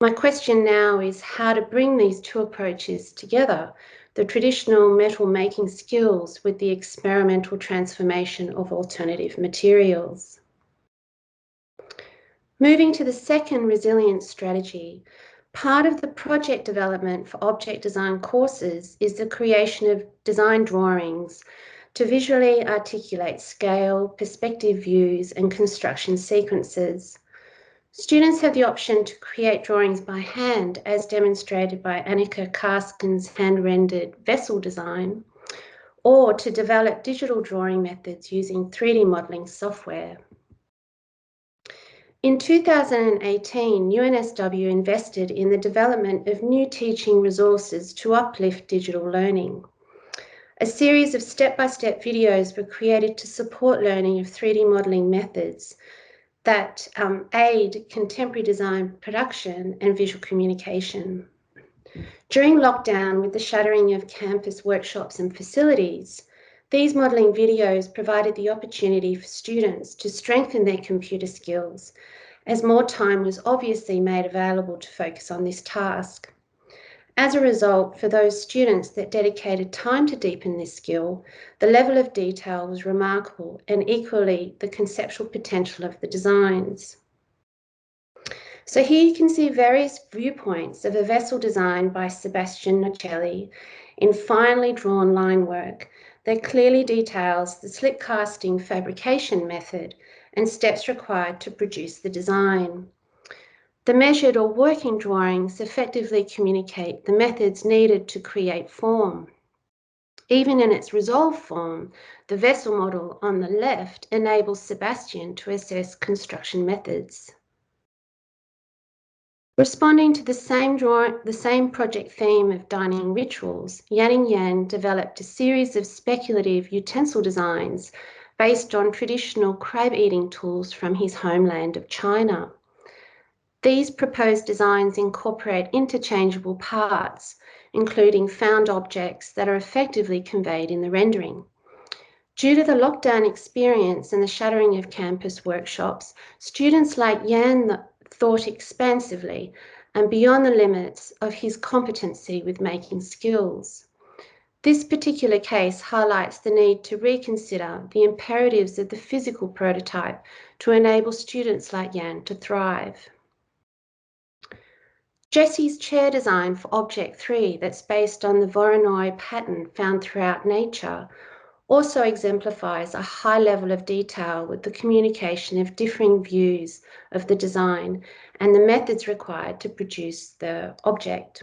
My question now is how to bring these two approaches together, the traditional metal making skills with the experimental transformation of alternative materials. Moving to the second resilience strategy, part of the project development for object design courses is the creation of design drawings to visually articulate scale, perspective views, and construction sequences. Students have the option to create drawings by hand, as demonstrated by Annika Karsken's hand-rendered vessel design, or to develop digital drawing methods using 3D modelling software. In 2018, UNSW invested in the development of new teaching resources to uplift digital learning. A series of step-by-step videos were created to support learning of 3D modelling methods that aid contemporary design production and visual communication. During lockdown, with the shuttering of campus workshops and facilities, these modelling videos provided the opportunity for students to strengthen their computer skills, as more time was obviously made available to focus on this task. As a result, for those students that dedicated time to deepen this skill, the level of detail was remarkable, and equally the conceptual potential of the designs. So here you can see various viewpoints of a vessel design by Sebastian Nocelli in finely drawn line work that clearly details the slip casting fabrication method and steps required to produce the design. The measured or working drawings effectively communicate the methods needed to create form. Even in its resolved form, the vessel model on the left enables Sebastian to assess construction methods. Responding to the same project theme of dining rituals, Yanning Yan developed a series of speculative utensil designs based on traditional crab-eating tools from his homeland of China. These proposed designs incorporate interchangeable parts, including found objects that are effectively conveyed in the rendering. Due to the lockdown experience and the shuttering of campus workshops, students like Yan thought expansively and beyond the limits of his competency with making skills. This particular case highlights the need to reconsider the imperatives of the physical prototype to enable students like Yan to thrive. Jesse's chair design for Object 3, that's based on the Voronoi pattern found throughout nature, also exemplifies a high level of detail with the communication of differing views of the design and the methods required to produce the object.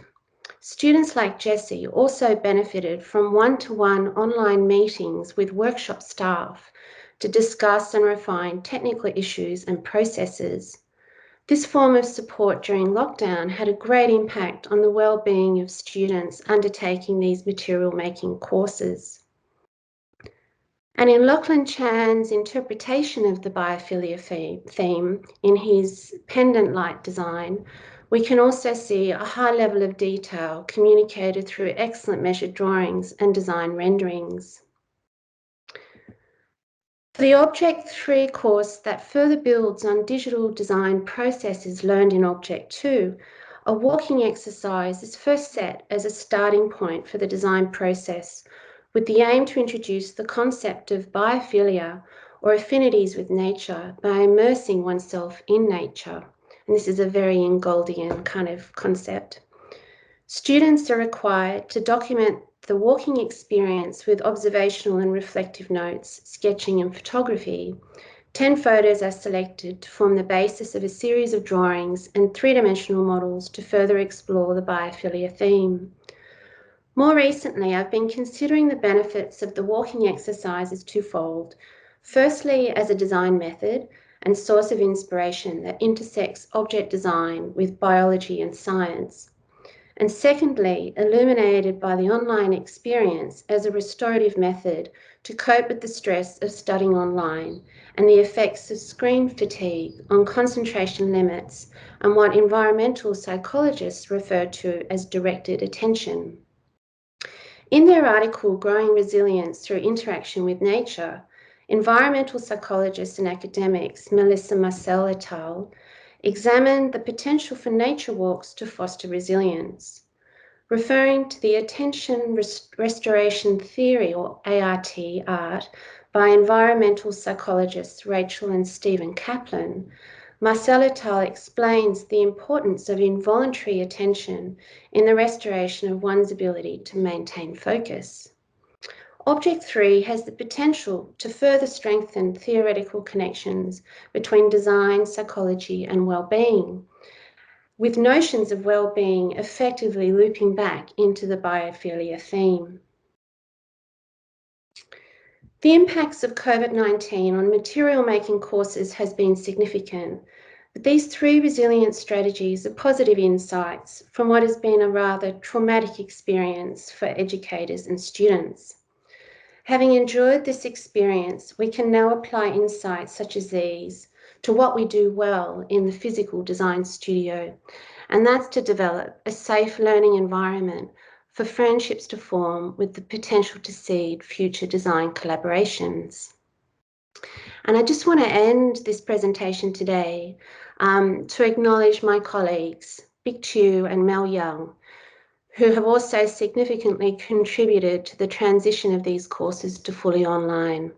Students like Jesse also benefited from one-to-one online meetings with workshop staff to discuss and refine technical issues and processes. This form of support during lockdown had a great impact on the well-being of students undertaking these material-making courses. And in Lachlan Chan's interpretation of the biophilia theme in his pendant light design, we can also see a high level of detail communicated through excellent measured drawings and design renderings. For the Object 3 course that further builds on digital design processes learned in Object 2, a walking exercise is first set as a starting point for the design process, with the aim to introduce the concept of biophilia or affinities with nature by immersing oneself in nature. And this is a very Ingoldian kind of concept. Students are required to document the walking experience with observational and reflective notes, sketching and photography. 10 photos are selected to form the basis of a series of drawings and three-dimensional models to further explore the biophilia theme. More recently, I've been considering the benefits of the walking exercise as twofold. Firstly, as a design method and source of inspiration that intersects object design with biology and science. And secondly, illuminated by the online experience as a restorative method to cope with the stress of studying online and the effects of screen fatigue on concentration limits and what environmental psychologists refer to as directed attention. In their article, Growing Resilience Through Interaction with Nature, environmental psychologists and academics Melissa Marcel et al. Examined the potential for nature walks to foster resilience. Referring to the attention restoration theory, or ART, by environmental psychologists Rachel and Stephen Kaplan, Marcel et al. Explains the importance of involuntary attention in the restoration of one's ability to maintain focus. Object 3 has the potential to further strengthen theoretical connections between design, psychology, and well-being, with notions of well-being effectively looping back into the biophilia theme. The impacts of COVID-19 on material-making courses has been significant, but these 3 resilience strategies are positive insights from what has been a rather traumatic experience for educators and students. Having enjoyed this experience, we can now apply insights such as these to what we do well in the physical design studio, and that's to develop a safe learning environment for friendships to form with the potential to seed future design collaborations. And I just want to end this presentation today to acknowledge my colleagues, Big Chu and Mel Young, who have also significantly contributed to the transition of these courses to fully online.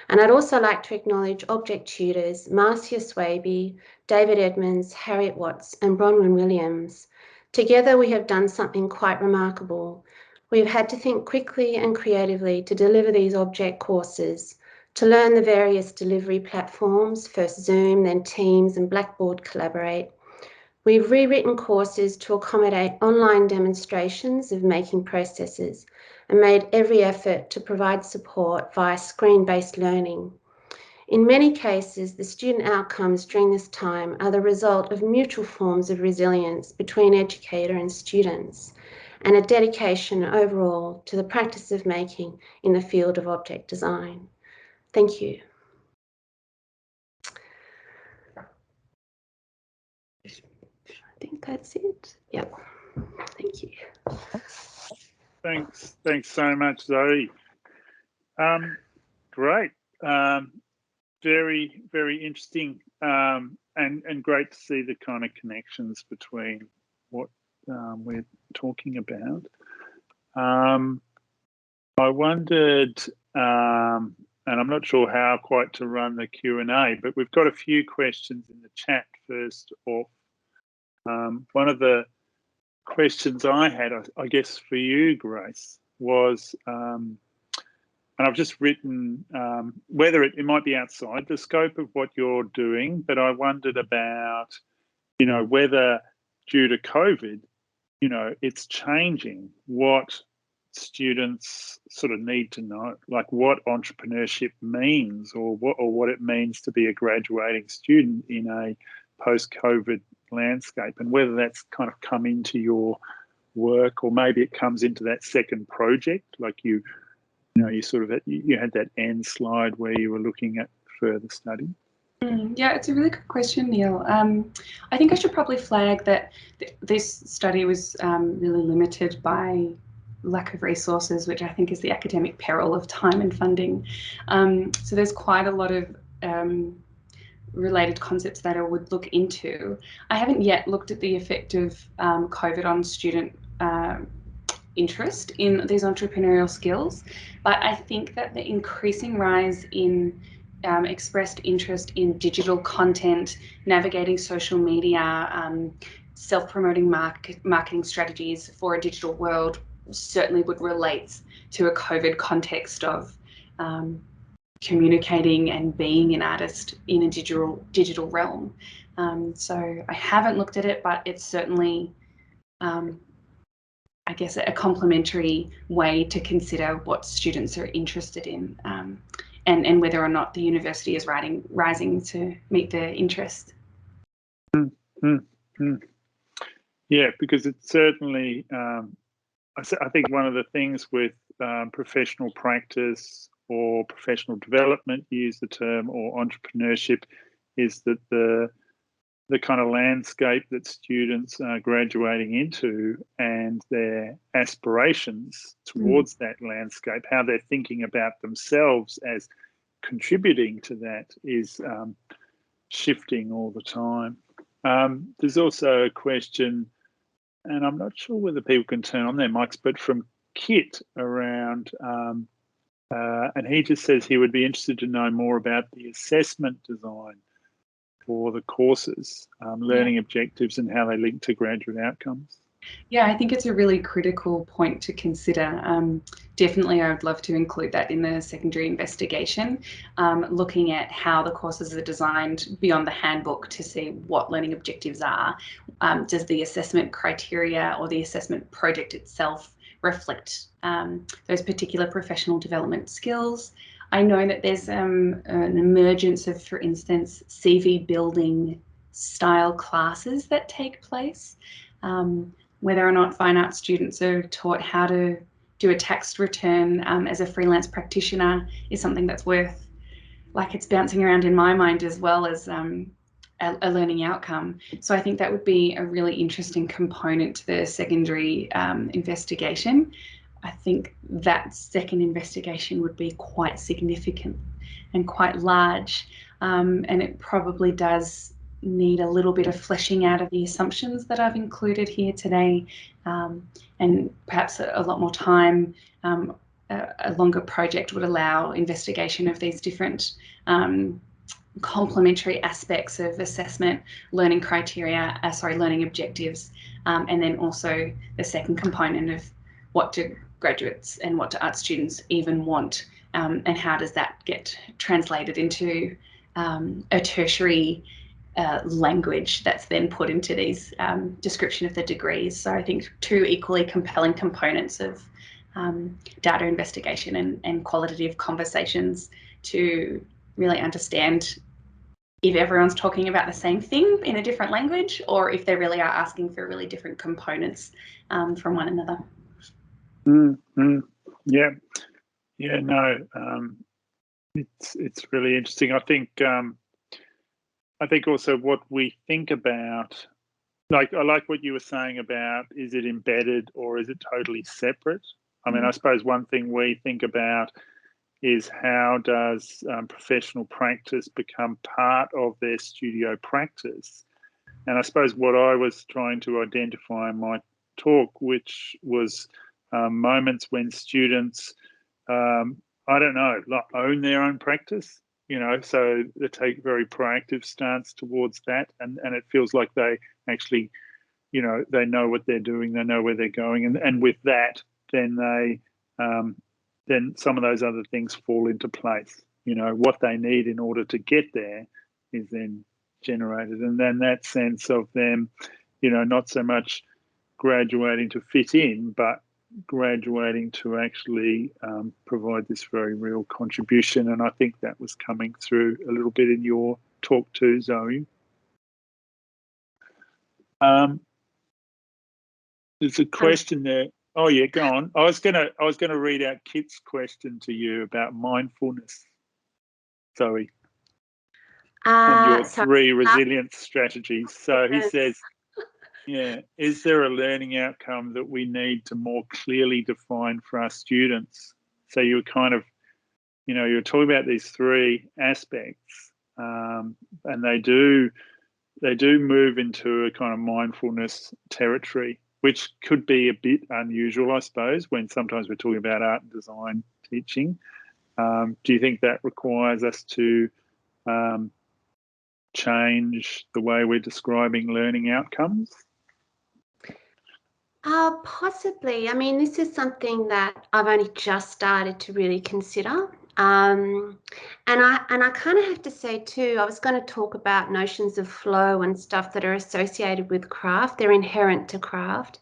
And I'd also like to acknowledge object tutors Marcia Swaby, David Edmonds, Harriet Watts, and Bronwyn Williams. Together, we have done something quite remarkable. We've had to think quickly and creatively to deliver these object courses, to learn the various delivery platforms, first Zoom, then Teams and Blackboard Collaborate. We've rewritten courses to accommodate online demonstrations of making processes and made every effort to provide support via screen-based learning. In many cases, the student outcomes during this time are the result of mutual forms of resilience between educator and students, and a dedication overall to the practice of making in the field of object design. Thank you. I think that's it. Yeah, thank you. Thanks so much, Zoe. Great. Very, very interesting, and great to see the kind of connections between what we're talking about. I wondered, and I'm not sure how quite to run the Q&A, but we've got a few questions in the chat first off. One of the questions I had, I guess for you, Grace, was, and I've just written whether it might be outside the scope of what you're doing, but I wondered about, whether due to COVID, it's changing what students sort of need to know, like what entrepreneurship means, or what it means to be a graduating student in a post-COVID landscape, and whether that's kind of come into your work, or maybe it comes into that second project, like you had that end slide where you were looking at further study. Yeah, it's a really good question, Neil. I think I should probably flag that this study was really limited by lack of resources, which I think is the academic peril of time and funding. So there's quite a lot of related concepts that I would look into. I haven't yet looked at the effect of COVID on student interest in these entrepreneurial skills, but I think that the increasing rise in expressed interest in digital content, navigating social media, self-promoting marketing strategies for a digital world certainly would relate to a COVID context of communicating and being an artist in a digital realm. So I haven't looked at it, but it's certainly, I guess, a complementary way to consider what students are interested in and whether or not the university is rising to meet the interest. Yeah, because it's certainly, I think one of the things with professional practice or professional development, use the term, or entrepreneurship, is that the kind of landscape that students are graduating into and their aspirations towards that landscape, how they're thinking about themselves as contributing to that, is shifting all the time. There's also a question, and I'm not sure whether people can turn on their mics, but from Kit around, and he just says he would be interested to know more about the assessment design for the courses, learning objectives and how they link to graduate outcomes. Yeah, I think it's a really critical point to consider. Definitely, I would love to include that in the secondary investigation, looking at how the courses are designed beyond the handbook to see what learning objectives are. Does the assessment criteria or the assessment project itself reflect those particular professional development skills? I know that there's an emergence of, for instance, CV building style classes that take place. Whether or not fine arts students are taught how to do a tax return as a freelance practitioner is something that's worth, like, it's bouncing around in my mind as well as a learning outcome. So I think that would be a really interesting component to the secondary investigation. I think that second investigation would be quite significant and quite large, and it probably does need a little bit of fleshing out of the assumptions that I've included here today, and perhaps a lot more time. A longer project would allow investigation of these different complementary aspects of assessment, learning criteria, learning objectives, and then also the second component of what do graduates and what do art students even want, and how does that get translated into a tertiary language that's then put into these description of the degrees. So I think two equally compelling components of data investigation and qualitative conversations to really understand if everyone's talking about the same thing in a different language, or if they really are asking for really different components from one another. Yeah, no, it's really interesting. I think also what we think about, like, I like what you were saying about, is it embedded or is it totally separate? I mean, I suppose one thing we think about is how does professional practice become part of their studio practice? And I suppose what I was trying to identify in my talk, which was moments when students, I don't know, own their own practice, so they take a very proactive stance towards that, and it feels like they actually, they know what they're doing, they know where they're going, and with that, then then some of those other things fall into place. What they need in order to get there is then generated, and then that sense of them, not so much graduating to fit in, but graduating to actually provide this very real contribution. And I think that was coming through a little bit in your talk too, Zoe. There's a question there. Oh yeah, go on. I was gonna read out Kit's question to you about mindfulness, Zoe, and your three resilience strategies. So he says, yeah, is there a learning outcome that we need to more clearly define for our students? So you were kind of, you're talking about these three aspects, and they do move into a kind of mindfulness territory, which could be a bit unusual, I suppose, when sometimes we're talking about art and design teaching. Do you think that requires us to change the way we're describing learning outcomes? Possibly. I mean, this is something that I've only just started to really consider. And I kind of have to say too, I was going to talk about notions of flow and stuff that are associated with craft. They're inherent to craft.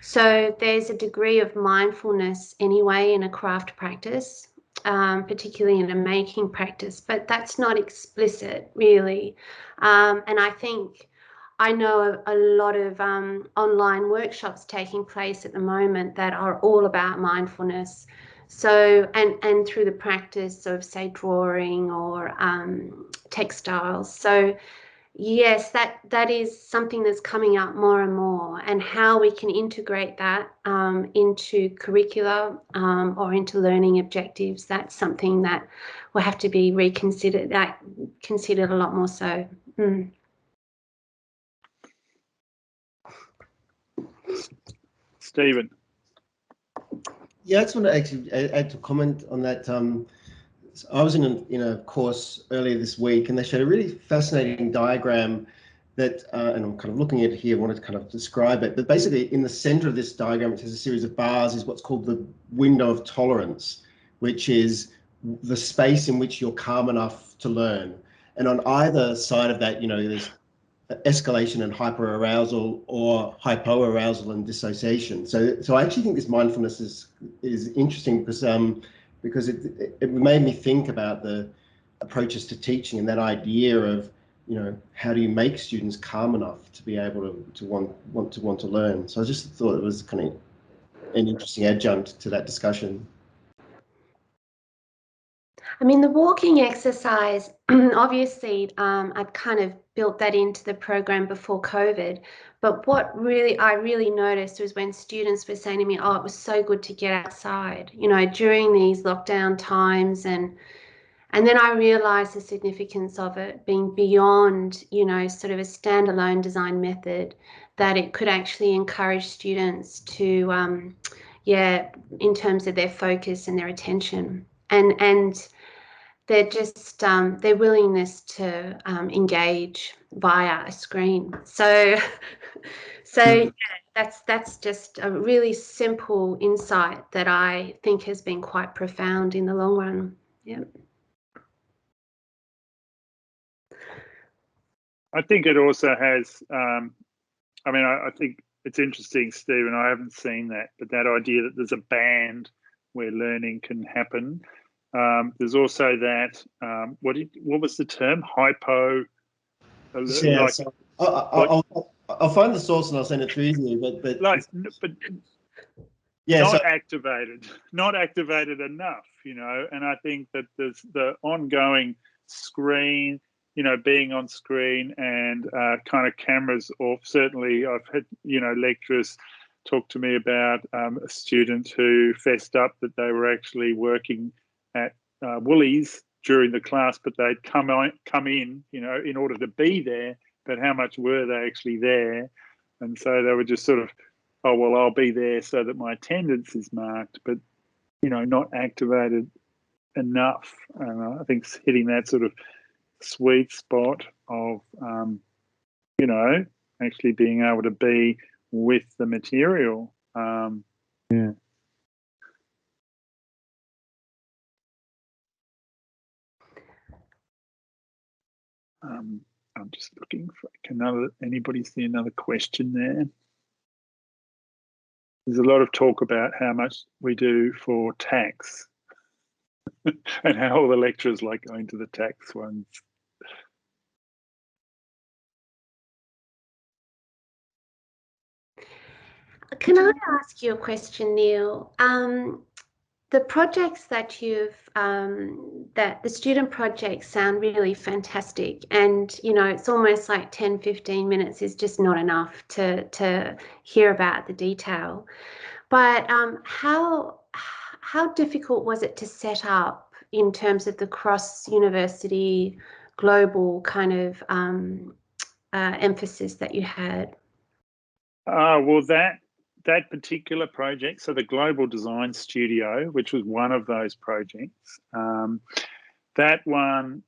So there's a degree of mindfulness anyway in a craft practice. particularly in a making practice, but that's not explicit really. And I think I know a lot of online workshops taking place at the moment that are all about mindfulness. So, and through the practice of, say, drawing or textiles. So yes, that is something that's coming up more and more, and how we can integrate that into curricula or into learning objectives. That's something that will have to be reconsidered, considered a lot more so. Mm. Stephen. Yeah, I just want to actually add to comment on that. I was in a course earlier this week, and they showed a really fascinating diagram that, and I'm kind of looking at it here, wanted to kind of describe it, but basically in the center of this diagram, which has a series of bars, is what's called the window of tolerance, which is the space in which you're calm enough to learn. And on either side of that, there's escalation and hyperarousal, or hypoarousal and dissociation. So I actually think this mindfulness is interesting because it made me think about the approaches to teaching and that idea of, how do you make students calm enough to be able to want to learn. So I just thought it was kind of an interesting adjunct to that discussion. I mean, the walking exercise, obviously, I'd kind of built that into the program before COVID. But what I really noticed was when students were saying to me, oh, it was so good to get outside, during these lockdown times. And then I realized the significance of it being beyond, sort of a standalone design method, that it could actually encourage students to, in terms of their focus and their attention. And they're just their willingness to engage via a screen. So yeah, that's just a really simple insight that I think has been quite profound in the long run. Yeah. I think it also has, I think it's interesting, Stephen, I haven't seen that, but that idea that there's a band where learning can happen. There's also that, what was the term? Hypo. Yeah, like, so I'll find the source and I'll send it through you. But yeah, not activated enough, And I think that there's the ongoing screen, being on screen and kind of cameras off. Certainly, I've had lecturers talk to me about a student who fessed up that they were actually working at Woolies during the class, but they'd come in, in order to be there. But how much were they actually there? And so they were just sort of, oh, well, I'll be there so that my attendance is marked, but, not activated enough. And I think it's hitting that sort of sweet spot of, actually being able to be with the material. Yeah. I'm just looking for anybody see another question there? There's a lot of talk about how much we do for tax and how all the lecturers like going to the tax ones. Can I ask you a question, Neal? The projects that that the student projects sound really fantastic, and it's almost like 10-15 minutes is just not enough to hear about the detail. But how difficult was it to set up in terms of the cross-university global kind of emphasis that you had? Well, that particular project, so the Global Design Studio, which was one of those projects, that one,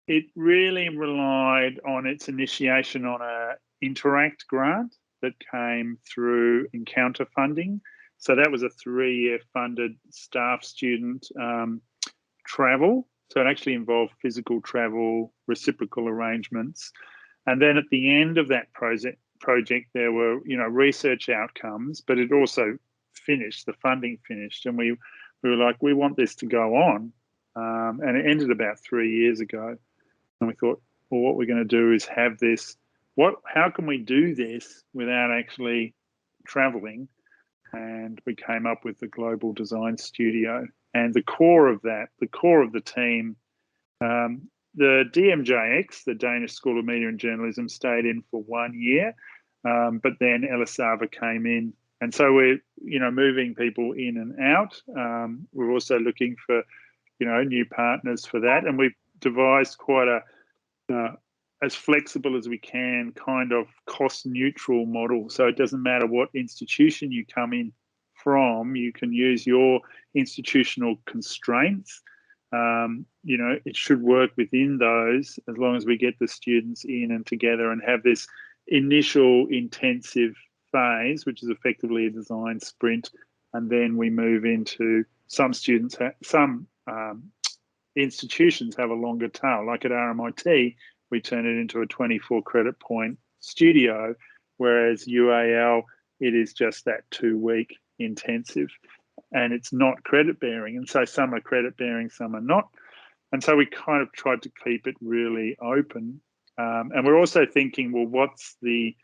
it really relied on its initiation on a Interact grant that came through Encounter funding. So that was a 3-year funded staff student travel. So it actually involved physical travel, reciprocal arrangements. And then at the end of that project, there were research outcomes, but it also finished, the funding finished, and we we were like, we want this to go on. And it ended about 3 years ago. And we thought, well, what we're going to do is have this, how can we do this without actually traveling? And we came up with the Global Design Studio. And the core of that, the core of the team, the DMJX, the Danish School of Media and Journalism, stayed in for 1 year, but then Elisava came in. And so we're, moving people in and out. We're also looking for, new partners for that. And we've devised quite as flexible as we can, kind of cost neutral model. So it doesn't matter what institution you come in from, you can use your institutional constraints. It should work within those as long as we get the students in and together and have this initial intensive phase, which is effectively a design sprint. And then we move into some institutions have a longer tail. Like at RMIT, we turn it into a 24 credit point studio, whereas UAL, it is just that 2-week intensive, and it's not credit bearing. And so some are credit bearing, some are not. And so we kind of tried to keep it really open. And we're also thinking, well, what's the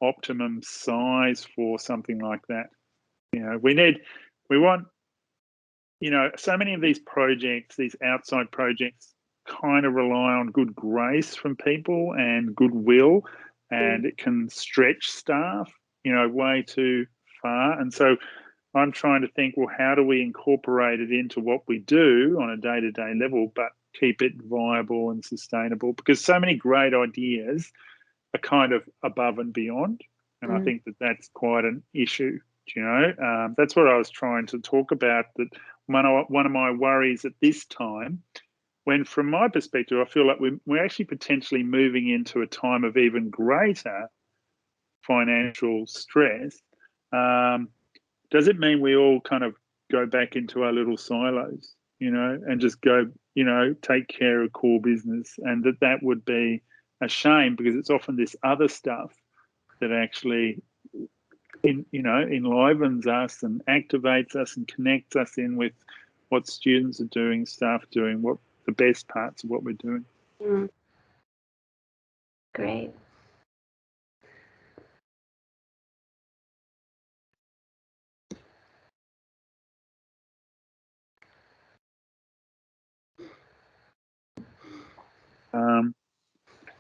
optimum size for something like that? We want, so many of these projects, these outside projects, kind of rely on good grace from people and goodwill, and it can stretch staff, way too far. And so I'm trying to think, well, how do we incorporate it into what we do on a day-to-day level, but keep it viable and sustainable? Because so many great ideas are kind of above and beyond. And I think that that's quite an issue, That's what I was trying to talk about, that one of my worries at this time, when from my perspective, I feel like we're actually potentially moving into a time of even greater financial stress. Does it mean we all kind of go back into our little silos, and just go, take care of core business? And that would be a shame, because it's often this other stuff that actually enlivens us and activates us and connects us in with what students are doing, staff doing, what the best parts of what we're doing. Great.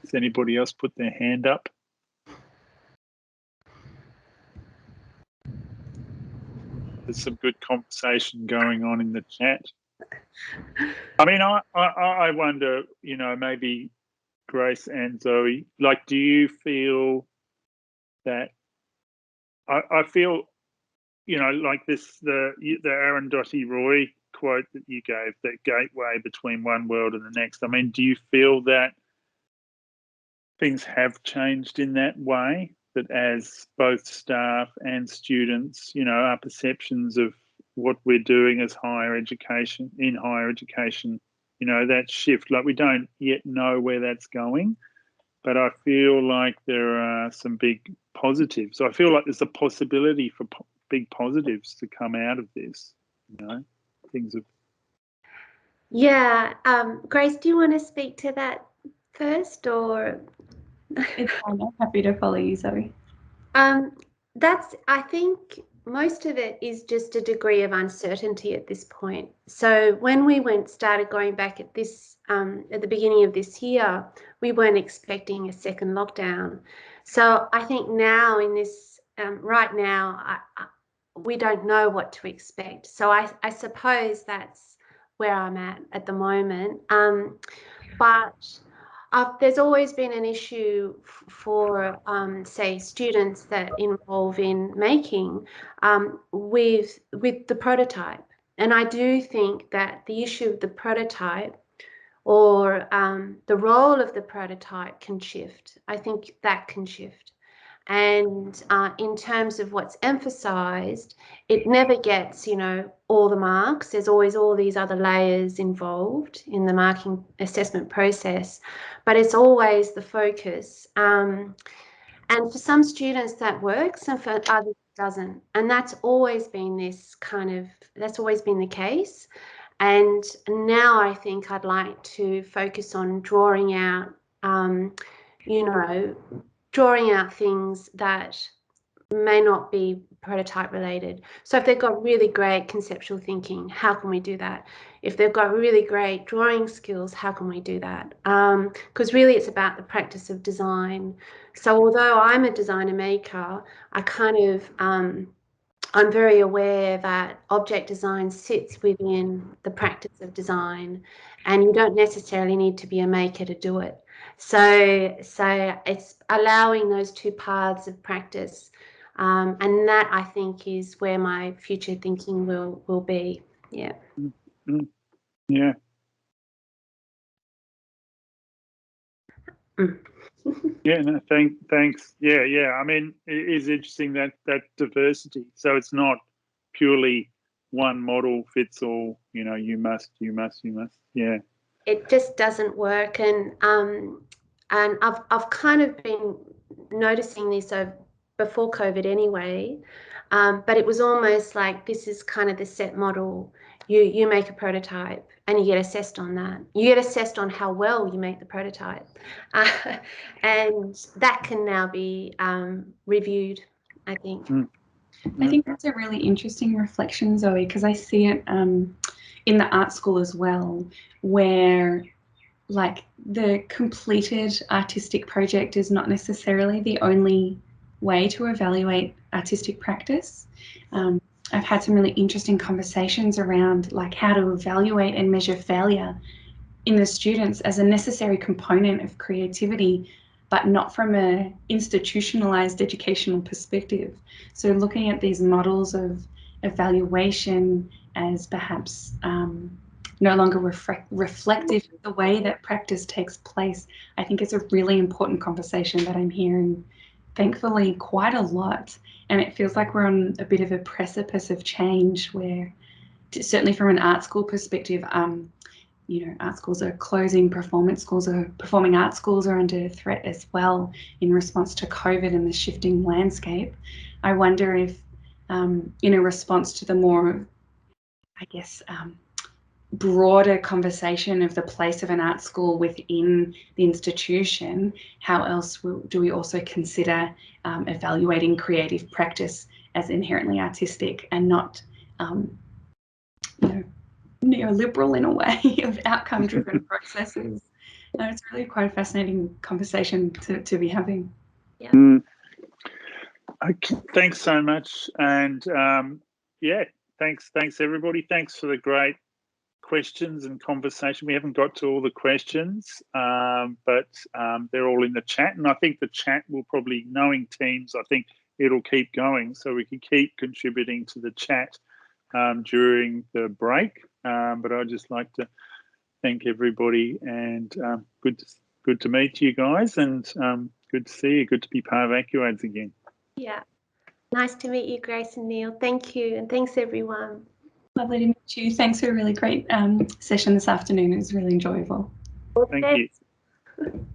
Has anybody else put their hand up? There's some good conversation going on in the chat. I mean, I wonder, maybe Grace and Zoe, like, do you feel that, I feel, like this, the Arundhati Roy quote that you gave, that gateway between one world and the next. I mean, do you feel that things have changed in that way, that as both staff and students, our perceptions of what we're doing as higher education, that shift, like, we don't yet know where that's going, but I feel like there are some big positives. I feel like there's a possibility for big positives to come out of this, things of. Yeah, Grace, do you want to speak to that first, or? It's fine. I'm happy to follow you, Zoe. I think most of it is just a degree of uncertainty at this point. So when we started going back at this at the beginning of this year, we weren't expecting a second lockdown. So I think now in this right now, we don't know what to expect. So I suppose that's where I'm at the moment. But there's always been an issue for, say, students that involve in making with the prototype. And I do think that the issue of the prototype, or the role of the prototype, can shift. I think that can shift. And in terms of what's emphasised, it never gets, all the marks. There's always all these other layers involved in the marking assessment process, but it's always the focus. And for some students that works, and for others doesn't. And that's always been that's always been the case. And now I think I'd like to focus on drawing out, drawing out things that may not be prototype related. So if they've got really great conceptual thinking, how can we do that? If they've got really great drawing skills, how can we do that? Because really it's about the practice of design. So although I'm a designer maker, I'm very aware that object design sits within the practice of design, and you don't necessarily need to be a maker to do it. So it's allowing those two paths of practice. And that, I think, is where my future thinking will be. Yeah. Mm-hmm. Yeah. Yeah, no, thanks. Yeah. I mean, it is interesting that diversity. So it's not purely one model fits all. You must. Yeah. It just doesn't work, and I've kind of been noticing this before COVID anyway. But it was almost like this is kind of the set model. You make a prototype and you get assessed on that. You get assessed on how well you make the prototype. And that can now be reviewed, I think. I think that's a really interesting reflection, Zoe, because I see it in the art school as well, where like the completed artistic project is not necessarily the only way to evaluate artistic practice. I've had some really interesting conversations around like how to evaluate and measure failure in the students as a necessary component of creativity, but not from an institutionalized educational perspective. So looking at these models of evaluation as perhaps no longer reflective of the way that practice takes place, I think it's a really important conversation that I'm hearing, thankfully, quite a lot. And it feels like we're on a bit of a precipice of change where, certainly from an art school perspective, art schools are closing, performing arts schools are under threat as well in response to COVID and the shifting landscape. I wonder if, in a response to the more, broader conversation of the place of an art school within the institution, how else do we also consider evaluating creative practice as inherently artistic and not, neoliberal in a way of outcome-driven processes? It's really quite a fascinating conversation to be having. Yeah. Okay, thanks so much, and thanks everybody. Thanks for the great questions and conversation. We haven't got to all the questions, but they're all in the chat, and I think the chat will probably, knowing Teams, I think it'll keep going, so we can keep contributing to the chat during the break. But I'd just like to thank everybody, and good to meet you guys, and good to see you. Good to be part of ACUADS again. Yeah, nice to meet you, Grace and Neal. Thank you, and thanks everyone. Lovely to meet you. Thanks for a really great session this afternoon. It was really enjoyable. Thank you.